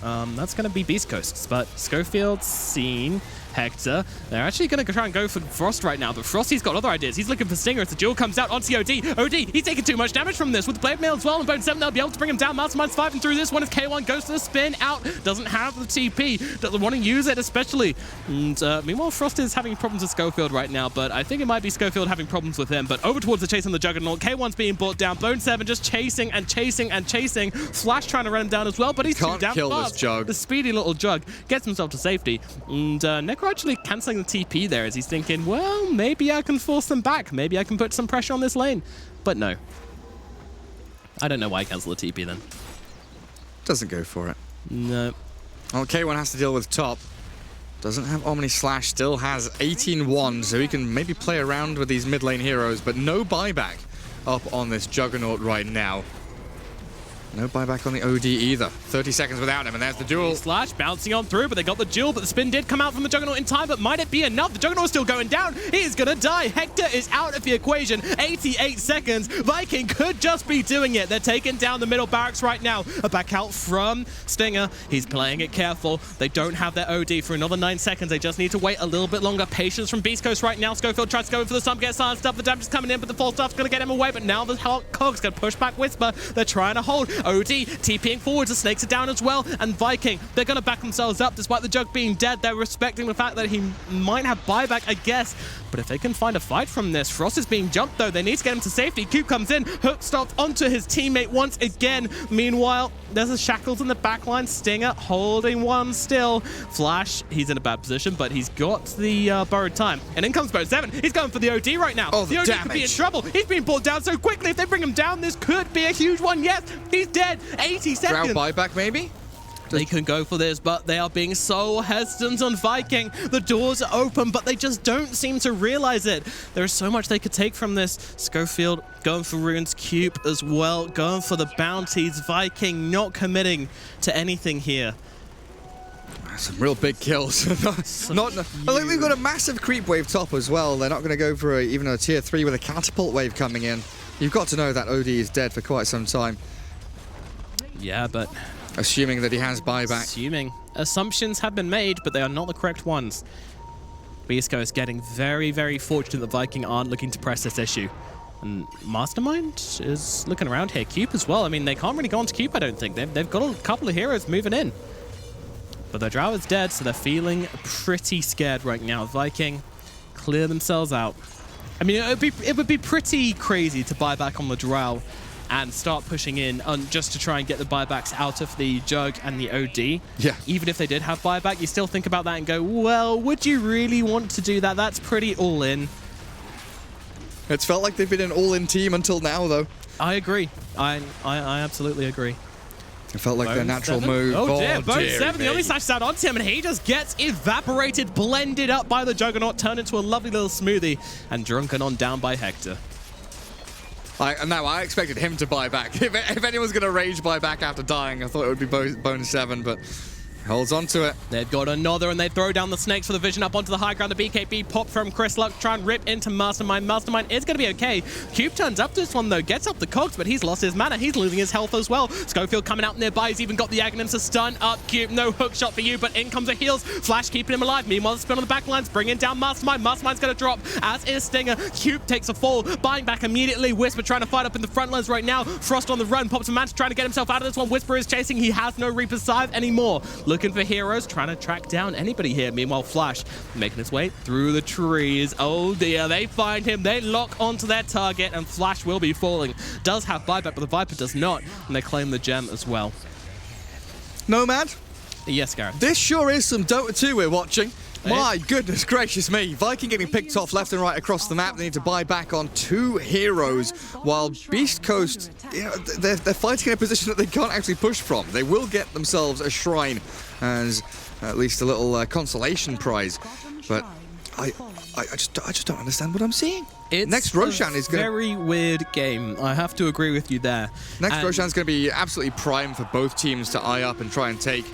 that's going to be Beast Coasts, but Schofield's seen Hector. They're actually going to try and go for Frost right now, but Frosty's got other ideas. He's looking for Stinger as the duel comes out onto OD. OD, he's taking too much damage from this. With the Blade Mail as well and Bone 7, they'll be able to bring him down. Mastermind's fighting through this one as K1 goes to the spin out. Doesn't have the TP. Doesn't want to use it especially. And meanwhile, Frost is having problems with Schofield right now, but I think it might be Schofield having problems with him. But over towards the chase on the Juggernaut. K1's being brought down. Bone 7 just chasing and chasing and chasing. Flash trying to run him down as well, but he's too damn kill fast. this Jug. The speedy little Jug gets himself to safety. And Necro actually cancelling the TP there as he's thinking, well, maybe I can force them back. Maybe I can put some pressure on this lane. But no. I don't know why I cancel the TP then. Doesn't go for it. No. Well, K1 has to deal with top. Doesn't have Omni Slash, still has 18-1, so he can maybe play around with these mid lane heroes, but no buyback up on this Juggernaut right now. No buyback on the OD either. 30 seconds without him, and there's the duel. Slash bouncing on through, but they got the duel, but the spin did come out from the Juggernaut in time, but might it be enough? The Juggernaut's still going down. He is going to die. Hector is out of the equation. 88 seconds. Viking could just be doing it. They're taking down the middle barracks right now. A back out from Stinger. He's playing it careful. They don't have their OD for another 9 seconds. They just need to wait a little bit longer. Patience from Beast Coast right now. Schofield tries to go in for the stump, get silenced up. The damage is coming in, but the false stuff's going to get him away, but now the Cog's going to push back Whisper. They're trying to hold. OD TPing forwards, the Snakes are down as well, and Viking, they're going to back themselves up despite the Jug being dead. They're respecting the fact that he might have buyback, I guess, but if they can find a fight from this. Frost is being jumped though. They need to get him to safety. Cube comes in, hook stops onto his teammate once again. Meanwhile, there's a Shackles in the backline. Stinger holding one still. Flash, he's in a bad position, but he's got the borrowed time. And in comes Bone 7. He's going for the OD right now. Oh, the OD could be in trouble. He's being pulled down so quickly. If they bring him down, this could be a huge one. Yes, he's dead. 80 seconds. Drow buyback maybe? They can go for this, but they are being so hesitant on Viking. The doors are open, but they just don't seem to realize it. There is so much they could take from this. Schofield going for runes, Cube as well, going for the bounties. Viking not committing to anything here. Some real big kills. I think we've got a massive creep wave top as well. They're not going to go for even a tier 3 with a catapult wave coming in. You've got to know that OD is dead for quite some time. Yeah, but assuming that he has buyback. Assuming. Assumptions have been made, but they are not the correct ones. Beast Coast getting very, very fortunate that Viking aren't looking to press this issue. And Mastermind is looking around here. Cube as well. I mean, they can't really go onto Cube, I don't think. They've got a couple of heroes moving in. But their Drow is dead, so they're feeling pretty scared right now. Viking clear themselves out. I mean, it would be pretty crazy to buy back on the Drow and start pushing in just to try and get the buybacks out of the Jug and the OD. Yeah. Even if they did have buyback, you still think about that and go, well, would you really want to do that? That's pretty all-in. It's felt like they've been an all-in team until now, though. I agree. I absolutely agree. It felt like Bone their natural 7. move. Oh dear, Bone 7, me. the only slashes out onto him, and he just gets evaporated, blended up by the Juggernaut, turned into a lovely little smoothie, and drunken on down by Hector. I expected him to buy back. If anyone's going to rage buy back after dying, I thought it would be Bone 7, but holds on to it. They've got another, and they throw down the Snakes for the vision up onto the high ground. The BKB pop from Chris Luck, try and rip into Mastermind. Mastermind is going to be okay. Cube turns up to this one, though, gets up the cogs, but he's lost his mana. He's losing his health as well. Schofield coming out nearby. He's even got the Aghanims to stun up Cube. No hook shot for you, but in comes the heals. Flash keeping him alive. Meanwhile, the spin on the back lines, bringing down Mastermind. Mastermind's going to drop, as is Stinger. Cube takes a fall, buying back immediately. Whisper trying to fight up in the front lines right now. Frost on the run, pops a man trying to get himself out of this one. Whisper is chasing. He has no Reaper's Scythe anymore. Looking looking for heroes, trying to track down anybody here. Meanwhile, Flash making his way through the trees. Oh dear, they find him, they lock onto their target, and Flash will be falling. Does have buyback, but the Viper does not, and they claim the gem as well. Nomad? Yes, Gareth. This sure is some Dota 2 we're watching. My goodness gracious me. Viking getting picked off left and right across the map. They need to buy back on 2 heroes, while Beast Coast, they're fighting in a position that they can't actually push from. They will get themselves a shrine as at least a little consolation prize. But I just don't understand what I'm seeing. Next Roshan is going to... very weird game. I have to agree with you there. Next Roshan's going to be absolutely prime for both teams to eye up and try and take.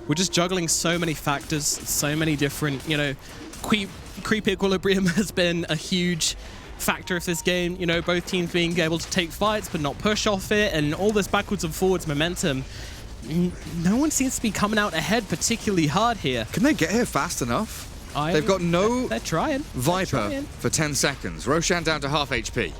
We're just juggling so many factors, so many different, you know, creep equilibrium has been a huge factor of this game. You know, both teams being able to take fights but not push off it, and all this backwards and forwards momentum. No one seems to be coming out ahead particularly hard here. Can they get here fast enough? They've got no they're trying. Viper for 10 seconds. Roshan down to half HP.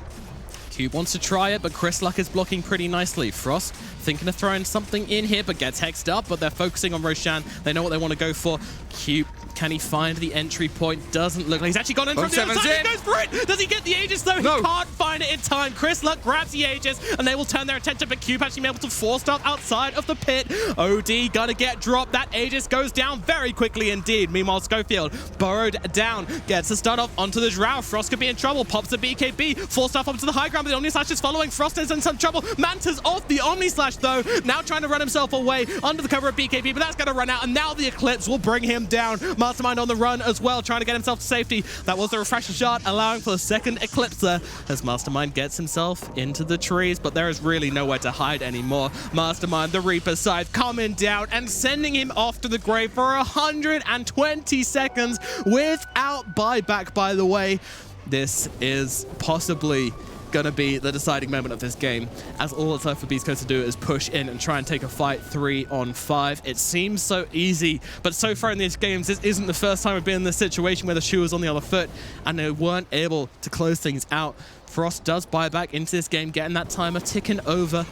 Cube wants to try it, but Chris Luck is blocking pretty nicely. Frost thinking of throwing something in here, but gets hexed up, but they're focusing on Roshan. They know what they want to go for. Cube, can he find the entry point? Doesn't look like he's actually gone in from the other side. He goes for it! Does he get the Aegis though? No. He can't find it in time. Chris Luck grabs the Aegis, and they will turn their attention, but Cube actually able to force stuff outside of the pit. OD gonna get dropped. That Aegis goes down very quickly indeed. Meanwhile, Schofield burrowed down, gets a stun off onto the Drow. Frost could be in trouble, pops the BKB, force stuff up to the high ground, but the Omni Slash is following. Frost is in some trouble. Manta's off the Omni Slash though, now trying to run himself away under the cover of BKB, but that's gonna run out, and now the Eclipse will bring him down. Mastermind on the run as well, trying to get himself to safety. That was the refresher shot, allowing for the second Eclipser as Mastermind gets himself into the trees, but there is really nowhere to hide anymore. Mastermind, the Reaper Scythe, coming down and sending him off to the grave for 120 seconds without buyback, by the way. This is possibly going to be the deciding moment of this game, as all it's left for Beast Coast to do is push in and try and take a fight 3-on-5. It seems so easy, but so far in these games, this isn't the first time we've been in this situation where the shoe was on the other foot and they weren't able to close things out. Frost does buy back into this game, getting that timer ticking over.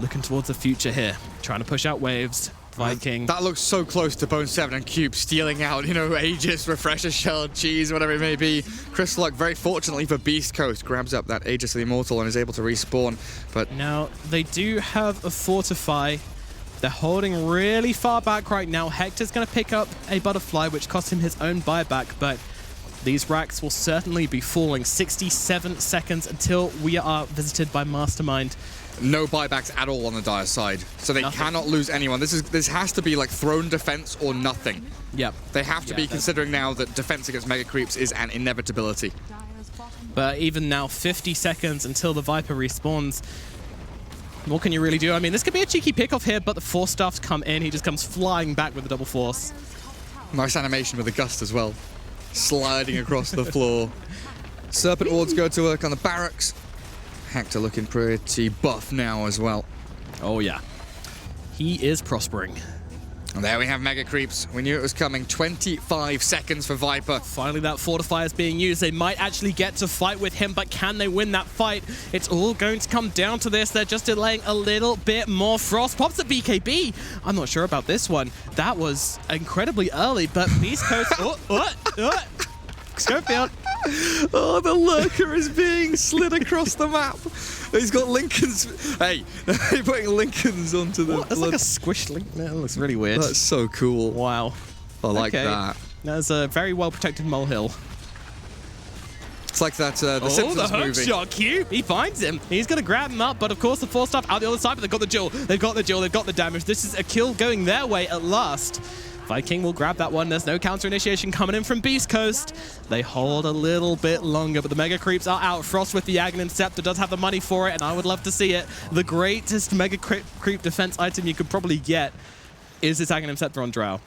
Looking towards the future here, trying to push out waves. Viking. That looks so close to Bone 7 and Cube stealing out, you know, Aegis, Refresher Shell, Cheese, whatever it may be. Chris Luck, very fortunately for Beast Coast, grabs up that Aegis of the Immortal and is able to respawn. But now they do have a Fortify. They're holding really far back right now. Hector's going to pick up a Butterfly, which costs him his own buyback, but these racks will certainly be falling. 67 seconds until we are visited by Mastermind. No buybacks at all on the Dire side, so they cannot lose anyone. This has to be like throne defense or nothing. Yep. They have to be considering now that defense against Mega Creeps is an inevitability. But even now, 50 seconds until the Viper respawns. What can you really do? I mean, this could be a cheeky pickoff here, but the Force Staffs come in. He just comes flying back with the double Force. Nice animation with the Gust as well. Sliding across the floor. Serpent Wards go to work on the barracks. Hector looking pretty buff now as well. Oh yeah, he is prospering. And there we have Mega Creeps. We knew it was coming. 25 seconds for Viper. Finally, that Fortify is being used. They might actually get to fight with him, but can they win that fight? It's all going to come down to this. They're just delaying a little bit more. Frost pops at BKB. I'm not sure about this one. That was incredibly early, but Beast Coast... Schofield. Oh, the lurker is being slid across the map. He's got Lincoln's... Hey, they're putting Lincoln's onto the... That's like a squished link. That looks really weird. That's so cool. Wow. I like that. That's a very well-protected molehill. It's like that the Simpsons the hook movie. Shot, Cube. He finds him. He's going to grab him up, but of course the Force Staff out the other side, but they've got the duel. They've got the duel. They've got the damage. This is a kill going their way at last. Viking will grab that one. There's no counter initiation coming in from Beast Coast. They hold a little bit longer, but the Mega Creeps are out. Frost with the Aghanim Scepter does have the money for it, and I would love to see it. The greatest Mega Creep defense item you could probably get is this Aghanim Scepter on Drow.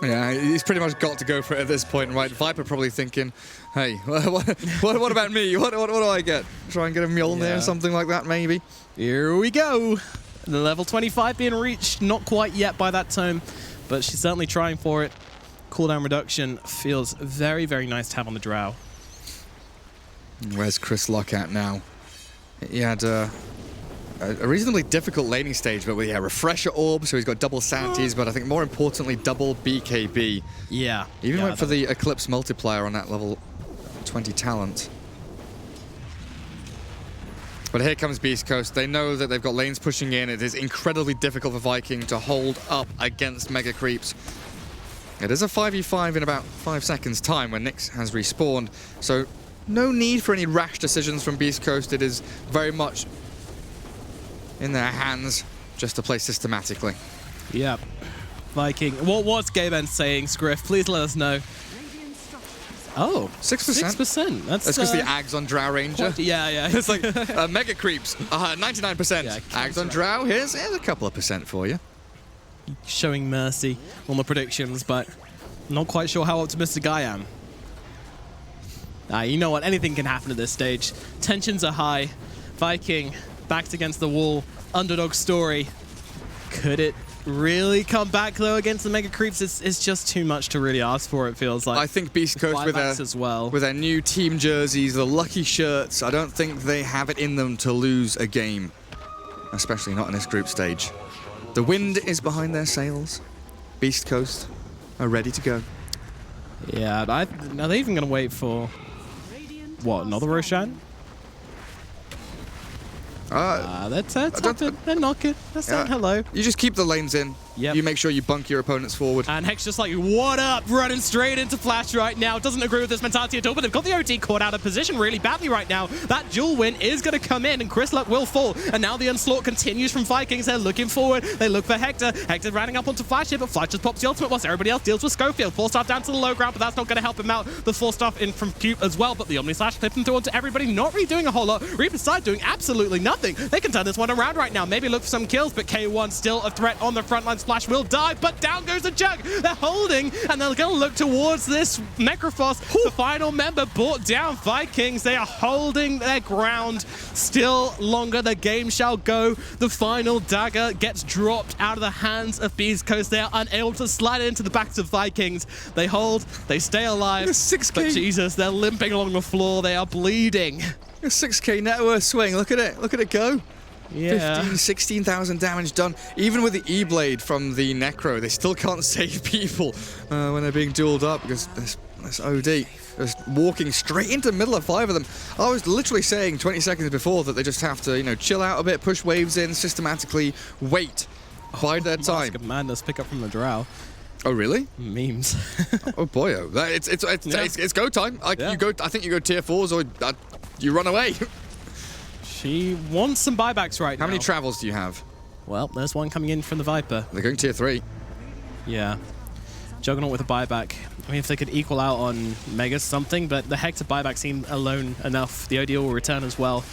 Yeah, he's pretty much got to go for it at this point, right? Viper probably thinking, hey, what about me? What do I get? Try and get a Mjolnir or something like that, maybe? Here we go. The level 25 being reached, not quite yet by that time, but she's certainly trying for it. Cooldown reduction feels very, very nice to have on the Drow. Where's Chris Luck at now? He had a a reasonably difficult laning stage, but with Refresher Orb, so he's got double sanities, but I think more importantly, double BKB. Yeah. Even went for the Eclipse multiplier on that level 20 talent. But here comes Beast Coast. They know that they've got lanes pushing in. It is incredibly difficult for Viking to hold up against Mega Creeps. It is a 5v5 in about 5 seconds time when Nyx has respawned, so no need for any rash decisions from Beast Coast. It is very much in their hands just to play systematically. Yep. Viking. What's Gaben saying, Scriff? Please let us know. Oh, 6%. 6%. That's because the Ags on Drow Ranger. Yeah. It's like Mega Creeps, 99%. Yeah, Ags on Drow, here's a couple of percent for you. Showing mercy on the predictions, but not quite sure how optimistic I am. You know what? Anything can happen at this stage. Tensions are high. Viking backed against the wall. Underdog story. Could it really come back though against the Mega Creeps? It's just too much to really ask for, it feels like. I think Beast Coast with their new team jerseys, the lucky shirts, I don't think they have it in them to lose a game. Especially not in this group stage. The wind is behind their sails. Beast Coast are ready to go. Yeah, are they even going to wait for... What, another Roshan? They're knocking. They're saying hello. You just keep the lanes in. Yep. You make sure you bunk your opponents forward. And Hex just like, what up? Running straight into Flash right now. Doesn't agree with this mentality at all, but they've got the OT caught out of position really badly right now. That duel win is going to come in, and Chris Luck will fall. And now the onslaught continues from Vikings. They're looking forward. They look for Hector. Hector running up onto Flash here, but Flash just pops the ultimate whilst everybody else deals with Schofield. 4-staff down to the low ground, but that's not going to help him out. The 4-staff in from Cube as well, but the Omni Slash clipping through onto everybody, not really doing a whole lot. Reaper's side doing absolutely nothing. They can turn this one around right now. Maybe look for some kills, but K1 still a threat on the front lines. Flash will die, but down goes the Jug. They're holding, and they're going to look towards this Necrophos. The final member brought down. Vikings, they are holding their ground still longer. The game shall go. The final dagger gets dropped out of the hands of Beast Coast. They are unable to slide it into the backs of Vikings. They hold, they stay alive. 6K. But Jesus, they're limping along the floor. They are bleeding. A 6K net worth swing. Look at it go. Yeah. 15, 16,000 damage done. Even with the E-Blade from the Necro, they still can't save people when they're being dueled up because this OD just walking straight into the middle of 5 of them. I was literally saying 20 seconds before that they just have to, chill out a bit, push waves in, systematically wait, bide their time. Mask of Madness pick up from the Drow. Oh really? Memes. Oh boy, it's go time. Yeah. I think you go tier 4s or you run away. She wants some buybacks right now. How many travels do you have? Well, there's one coming in from the Viper. They're going tier 3. Yeah. Juggernaut with a buyback. I mean, if they could equal out on Megas something, but the Hector buyback seemed alone enough. The OD will return as well.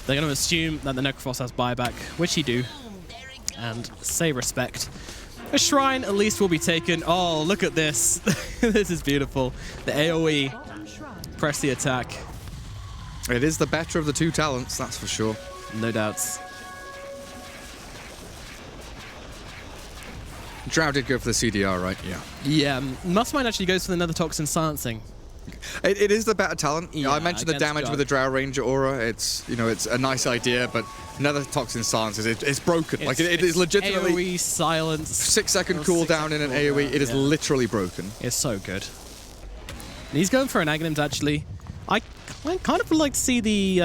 They're going to assume that the Necrophos has buyback, which he do, and say respect. A shrine at least will be taken. Oh, look at this. This is beautiful. The AoE. Press the attack. It is the better of the two talents, that's for sure. No doubts. Drow did go for the CDR, right? Yeah. Yeah, Mustmind actually goes for the Nether Toxin Silencing. It is the better talent. Yeah, I mentioned the damage with the Drow Ranger aura. It's it's a nice idea, but Nether Toxin Silences, it's broken. It is legitimately AoE silence. 6-second cooldown in an AoE. It is literally broken. It's so good. And he's going for an Aghanims actually. I kind of would like to see the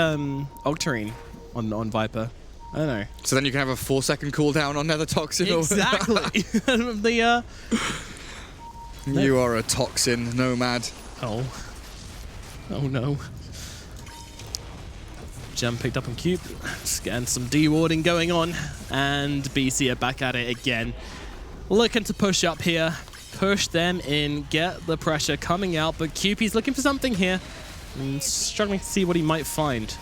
Octarine on Viper. I don't know. So then you can have a 4-second cooldown on Nether Toxin. Exactly. You are a toxin nomad. Oh no. Gem picked up on Cube. Just getting some dewarding going on. And BC are back at it again. Looking to push up here. Push them in. Get the pressure coming out. But Cupid's looking for something here. And struggling to see what he might find.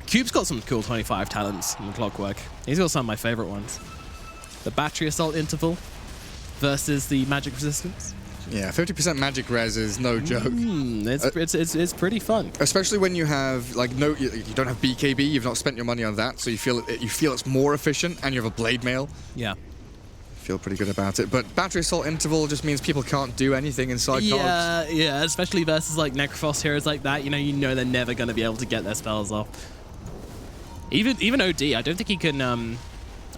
Cube's got some cool 25 talents in the Clockwork. He's got some of my favorite ones. The Battery Assault Interval versus the Magic Resistance. Yeah, 50% magic res is no joke. It's pretty fun. Especially when you have you don't have BKB, you've not spent your money on that, so you feel it's more efficient, and you have a blade mail. Yeah. Feel pretty good about it. But Battery Assault Interval just means people can't do anything inside cogs. Yeah, especially versus Necrophos heroes like that. You know they're never going to be able to get their spells off. Even OD, I don't think he can.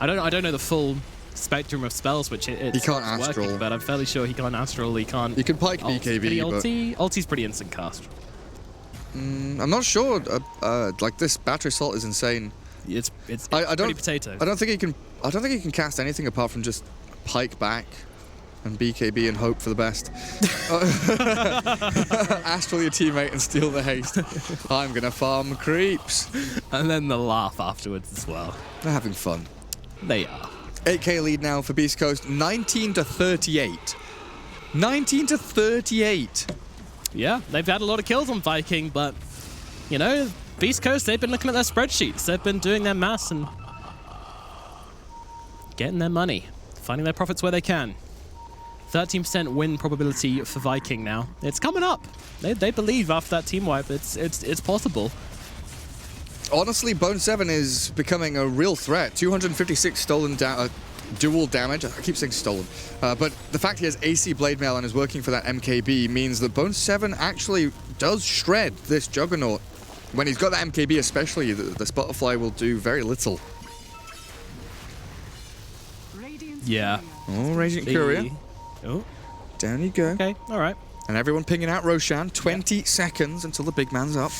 I don't know the full spectrum of spells which it's he can't astral, working, but I'm fairly sure he can't astral. He can't. You can pike BKB. Ulti's pretty instant cast. I'm not sure. Like this battery assault is insane. It's I pretty potato. I don't think he can. I don't think he can cast anything apart from just pike back and BKB and hope for the best. Astral your teammate and steal the haste. I'm gonna farm creeps. And then the laugh afterwards as well. They're having fun. They are. 8k lead now for Beast Coast. 19 to 38. 19 to 38. Yeah, they've had a lot of kills on Viking, but you know, Beast Coast, they've been looking at their spreadsheets. They've been doing their maths and getting their money, finding their profits where they can. 13% win probability for Viking now. It's coming up. They believe after that team wipe, it's possible. Honestly, Bone 7 is becoming a real threat. 256 stolen dual damage. I keep saying stolen. But the fact he has AC Blade Mail and is working for that MKB means that Bone 7 actually does shred this Juggernaut. When he's got that MKB especially, the Butterfly will do very little. Yeah. Oh, Radiant Courier. Oh. Down you go. Okay, all right. And everyone pinging out Roshan. 20 seconds until the big man's up.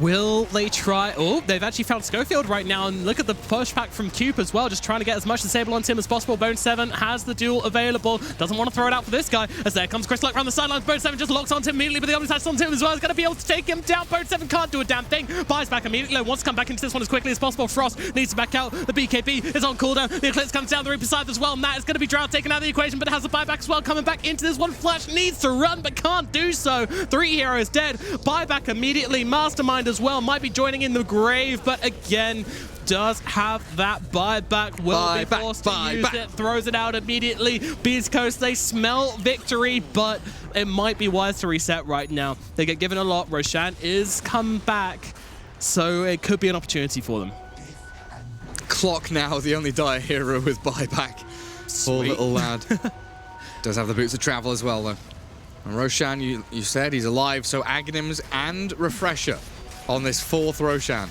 Will they try? Oh, they've actually found Schofield right now, and look at the pushback from Cube as well, just trying to get as much disable onto him as possible. Bone 7 has the duel available, doesn't want to throw it out for this guy, as there comes Chris Luck around the sidelines. Bone 7 just locks onto him immediately, but the Omnislash onto him as well. Is going to be able to take him down. Bone 7 can't do a damn thing. Buys back immediately, wants to come back into this one as quickly as possible. Frost needs to back out. The BKB is on cooldown. The Eclipse comes down the Reaper side as well, and that is going to be Drow taken out of the equation, but it has a buyback as well. Coming back into this one. Flash needs to run, but can't do so. 3 heroes dead. Buyback immediately. Mastermind as well. Might be joining in the grave, but again, does have that buyback. Will be forced to use it. Throws it out immediately. Beast Coast, they smell victory, but it might be wise to reset right now. They get given a lot. Roshan is come back, so it could be an opportunity for them. Clock now, the only dire hero with buyback. Poor little lad. Does have the boots of travel as well, though. And Roshan, you said he's alive, so Aghanims and Refresher on this 4th Roshan.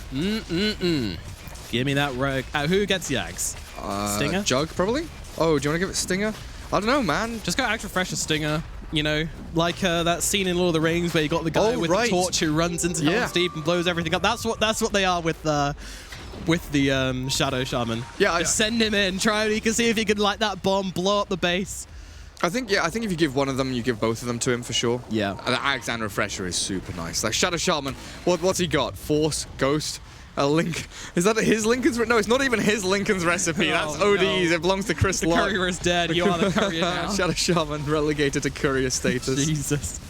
Give me that rogue. Who gets Yags? Stinger? Jug, probably? Oh, do you want to give it Stinger? I don't know, man. Just go Axe Refresher Stinger. You know, like that scene in Lord of the Rings where you got the guy with the torch who runs into Helm's Deep and blows everything up. That's what they are with the Shadow Shaman. Yeah, just send him in. You can see if he can light that bomb, blow up the base. I think if you give one of them, you give both of them to him for sure. Yeah. The Axe and Refresher is super nice. Like Shadow Shaman, what's he got? Force, Ghost, a Link. Is that his Lincoln's? No, it's not even his Lincoln's recipe. That's OD's. No. It belongs to Chris Luck. The courier is dead. You are the courier now. Shadow Shaman relegated to courier status. Jesus.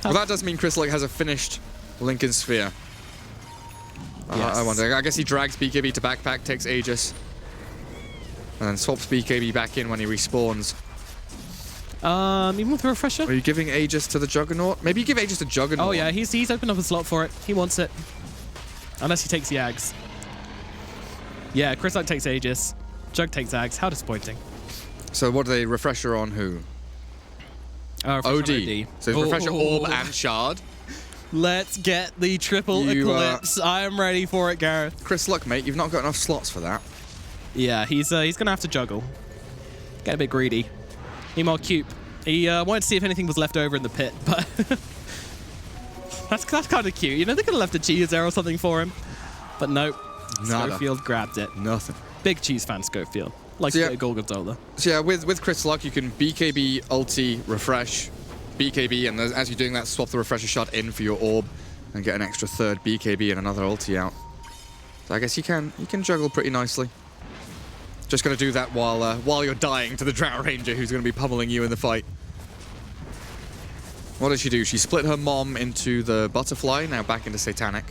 Well, that does mean Chris Luck has a finished Lincoln Sphere. Yes. I wonder. I guess he drags BKB to backpack, takes Aegis, and then swaps BKB back in when he respawns. Even with the Refresher? Are you giving Aegis to the Juggernaut? Maybe you give Aegis to Juggernaut. Oh yeah, he's opened up a slot for it. He wants it. Unless he takes Yags. Yeah, Chris Luck takes Aegis. Jug takes Ags. How disappointing. So what are they? Refresher on who? OD. So it's Refresher, Orb, and Shard. Let's get the triple Eclipse. I am ready for it, Gareth. Chris Luck, mate, you've not got enough slots for that. Yeah, he's going to have to juggle. Get a bit greedy. Meanwhile, Cube. He wanted to see if anything was left over in the pit, but that's kind of cute. You know, they could have left a cheese there or something for him. But nope. Schofield grabbed it. Nothing. Big cheese fan, Schofield. Like Gorgonzola. So yeah, with Chris Luck, you can BKB, ulti, refresh, BKB, and as you're doing that, swap the Refresher shot in for your orb and get an extra 3rd BKB and another ulti out. So I guess you can juggle pretty nicely. Just going to do that while you're dying to the Drow Ranger who's going to be pummeling you in the fight. What did she do? She split her mom into the Butterfly, now back into Satanic.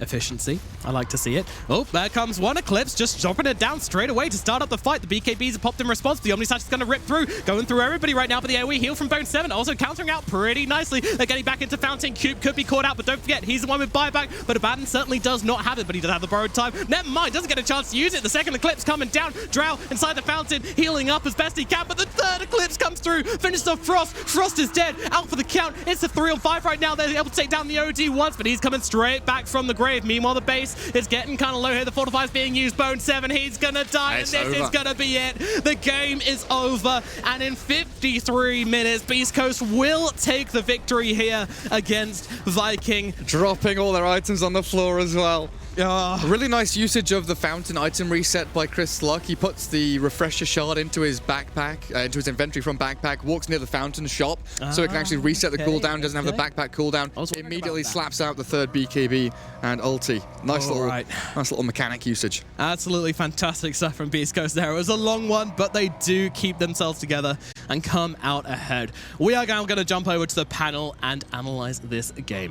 Efficiency. I like to see it. Oh, there comes one Eclipse, just dropping it down straight away to start up the fight. The BKBs have popped in response. The Omnislash is going to rip through, going through everybody right now, but the AoE heal from Bone 7 also countering out pretty nicely. They're getting back into Fountain. Cube could be caught out, but don't forget, he's the one with buyback, but Abaddon certainly does not have it, but he does have the borrowed time. Never mind, doesn't get a chance to use it. The 2nd Eclipse coming down. Drow inside the Fountain, healing up as best he can, but the 3rd Eclipse comes through, finishes off Frost. Frost is dead, out for the count. It's a 3-on-5 right now. They're able to take down the OD once, but he's coming straight back from the grave. Brave. Meanwhile, the base is getting kind of low here. The Fortify is being used. Bone 7, he's going to die, It's and this over. is going to be it. The game is over, and in 53 minutes, Beast Coast will take the victory here against Viking. Dropping all their items on the floor as well. Really nice usage of the fountain item reset by Chris Luck. He puts the refresher shard into his backpack, into his inventory from backpack, walks near the fountain shop, so he can actually reset the cooldown, doesn't have the backpack cooldown, immediately slaps out the third BKB and ulti. Nice little mechanic usage. Absolutely fantastic stuff from Beast Coast there. It was a long one, but they do keep themselves together and come out ahead. We are now going to jump over to the panel and analyze this game.